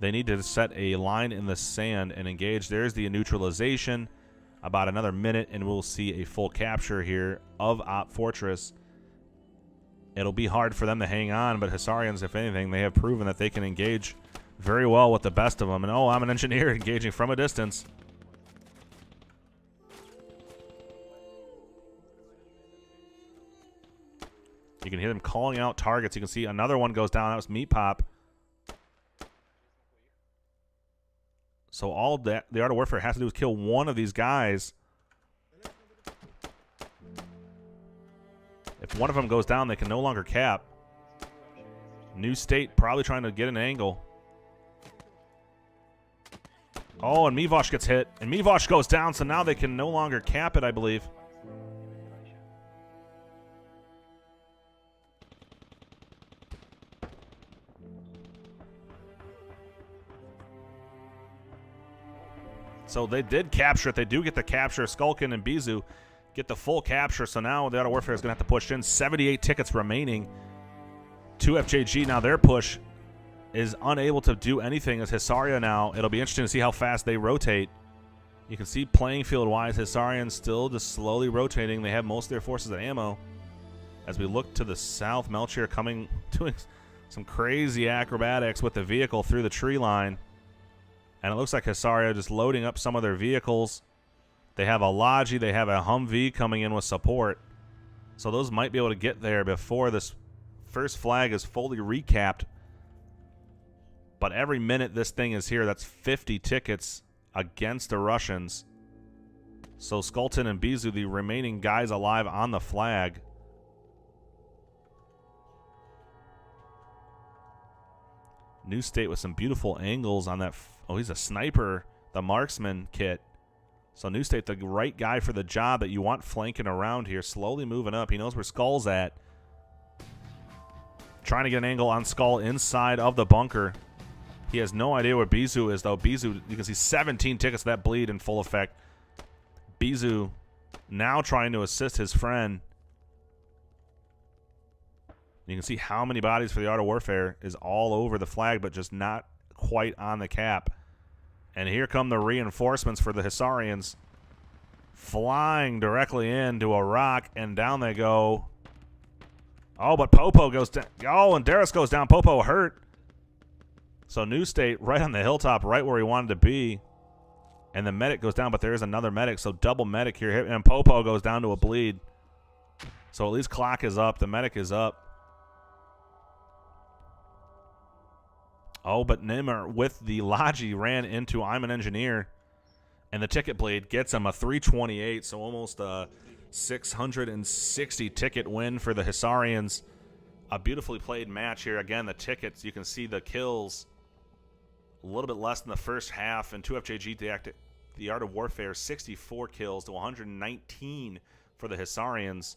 O: They need to set a line in the sand and engage. There's the neutralization. About another minute, and we'll see a full capture here of Op Fortress. It'll be hard for them to hang on, but Hissarians, if anything, they have proven that they can engage very well with the best of them. And I'm an Engineer engaging from a distance. You can hear them calling out targets. You can see another one goes down. That was Meat Pop. So all that the Art of Warfare has to do is kill one of these guys. If one of them goes down, they can no longer cap. New State probably trying to get an angle. Oh, and Mivosh gets hit. And Mivosh goes down, so now they can no longer cap it, I believe. So they did capture it. They do get the capture. Skulkin and Bizu get the full capture. So now the Art of Warfare is going to have to push in. 78 tickets remaining. 2FJG now their push is unable to do anything as Hisaria now. It'll be interesting to see how fast they rotate. You can see playing field wise, Hisarians still just slowly rotating. They have most of their forces at ammo. As we look to the south, Melchior coming, doing some crazy acrobatics with the vehicle through the tree line. And it looks like Hisaria just loading up some of their vehicles. They have a Logi. They have a Humvee coming in with support. So those might be able to get there before this first flag is fully recapped. But every minute this thing is here, that's 50 tickets against the Russians. So Skulton and Bizu, the remaining guys alive on the flag. New State with some beautiful angles on that. Oh, he's a sniper, the marksman kit. So New State, the right guy for the job that you want flanking around here, slowly moving up. He knows where Skull's at. Trying to get an angle on Skull inside of the bunker. He has no idea where Bizu is, though. Bizu, you can see 17 tickets of that bleed in full effect. Bizu now trying to assist his friend. You can see how many bodies for the Art of Warfare is all over the flag, but just not quite on the cap. And here come the reinforcements for the Hisarians. Flying directly into a rock, and down they go. Oh, but Popo goes down. Oh, and Darius goes down. Popo hurt. So New State right on the hilltop, right where he wanted to be. And the medic goes down, but there is another medic, so double medic here. And Popo goes down to a bleed. So at least clock is up. The medic is up. Oh, but Nimmer with the Logi ran into I'm an Engineer. And the ticket bleed gets him a 328, so almost a 660 ticket win for the Hisarians. A beautifully played match here. Again, the tickets, you can see the kills a little bit less than the first half. And 2FJG, the Art of Warfare, 64 kills to 119 for the Hisarians.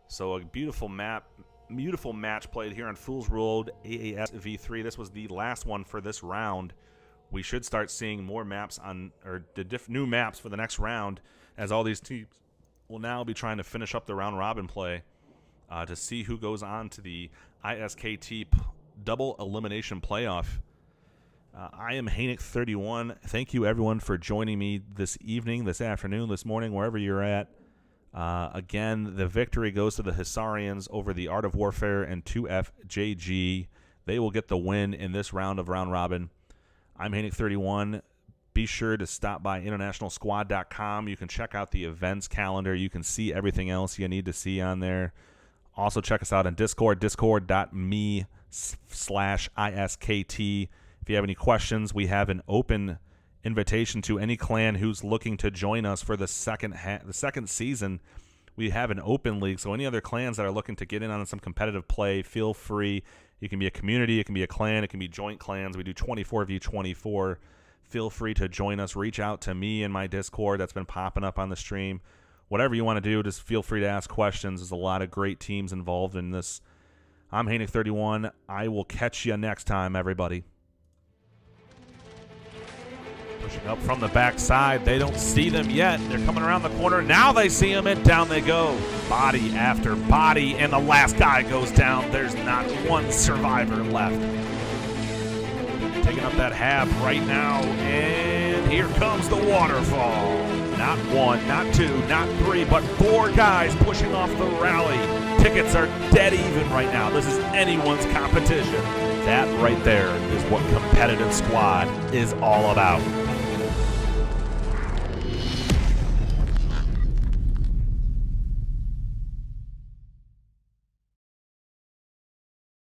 O: So a beautiful map. Beautiful match played here on Fool's Road AAS V3. This was the last one for this round. We should start seeing more maps on, or the new maps for the next round, as all these teams will now be trying to finish up the round robin play to see who goes on to the ISKT double elimination playoff. I am Hanik31. Thank you, everyone, for joining me this evening, this afternoon, this morning, wherever you're at. Again, the victory goes to the Hissarians over the Art of Warfare and 2FJG. They will get the win in this round of Round Robin. I'm Hanik31. Be sure to stop by internationalsquad.com. You can check out the events calendar. You can see everything else you need to see on there. Also, check us out on Discord, discord.me/ISKT. If you have any questions, we have an open invitation to any clan who's looking to join us for the second season. We have an open league, so any other clans that are looking to get in on some competitive play, feel free. It can be a community, it can be a clan, it can be joint clans. We do 24v24. Feel free to join us. Reach out to me in my Discord that's been popping up on the stream. Whatever you want to do, just feel free to ask questions. There's a lot of great teams involved in this. I'm Hanik31. I will catch you next time, everybody. Pushing up from the backside. They don't see them yet. They're coming around the corner. Now they see them, and down they go. Body after body, and the last guy goes down. There's not one survivor left. Taking up that half right now, and here comes the waterfall. Not one, not two, not three, but 4 guys pushing off the rally. Tickets are dead even right now. This is anyone's competition. That right there is what competitive squad is all about.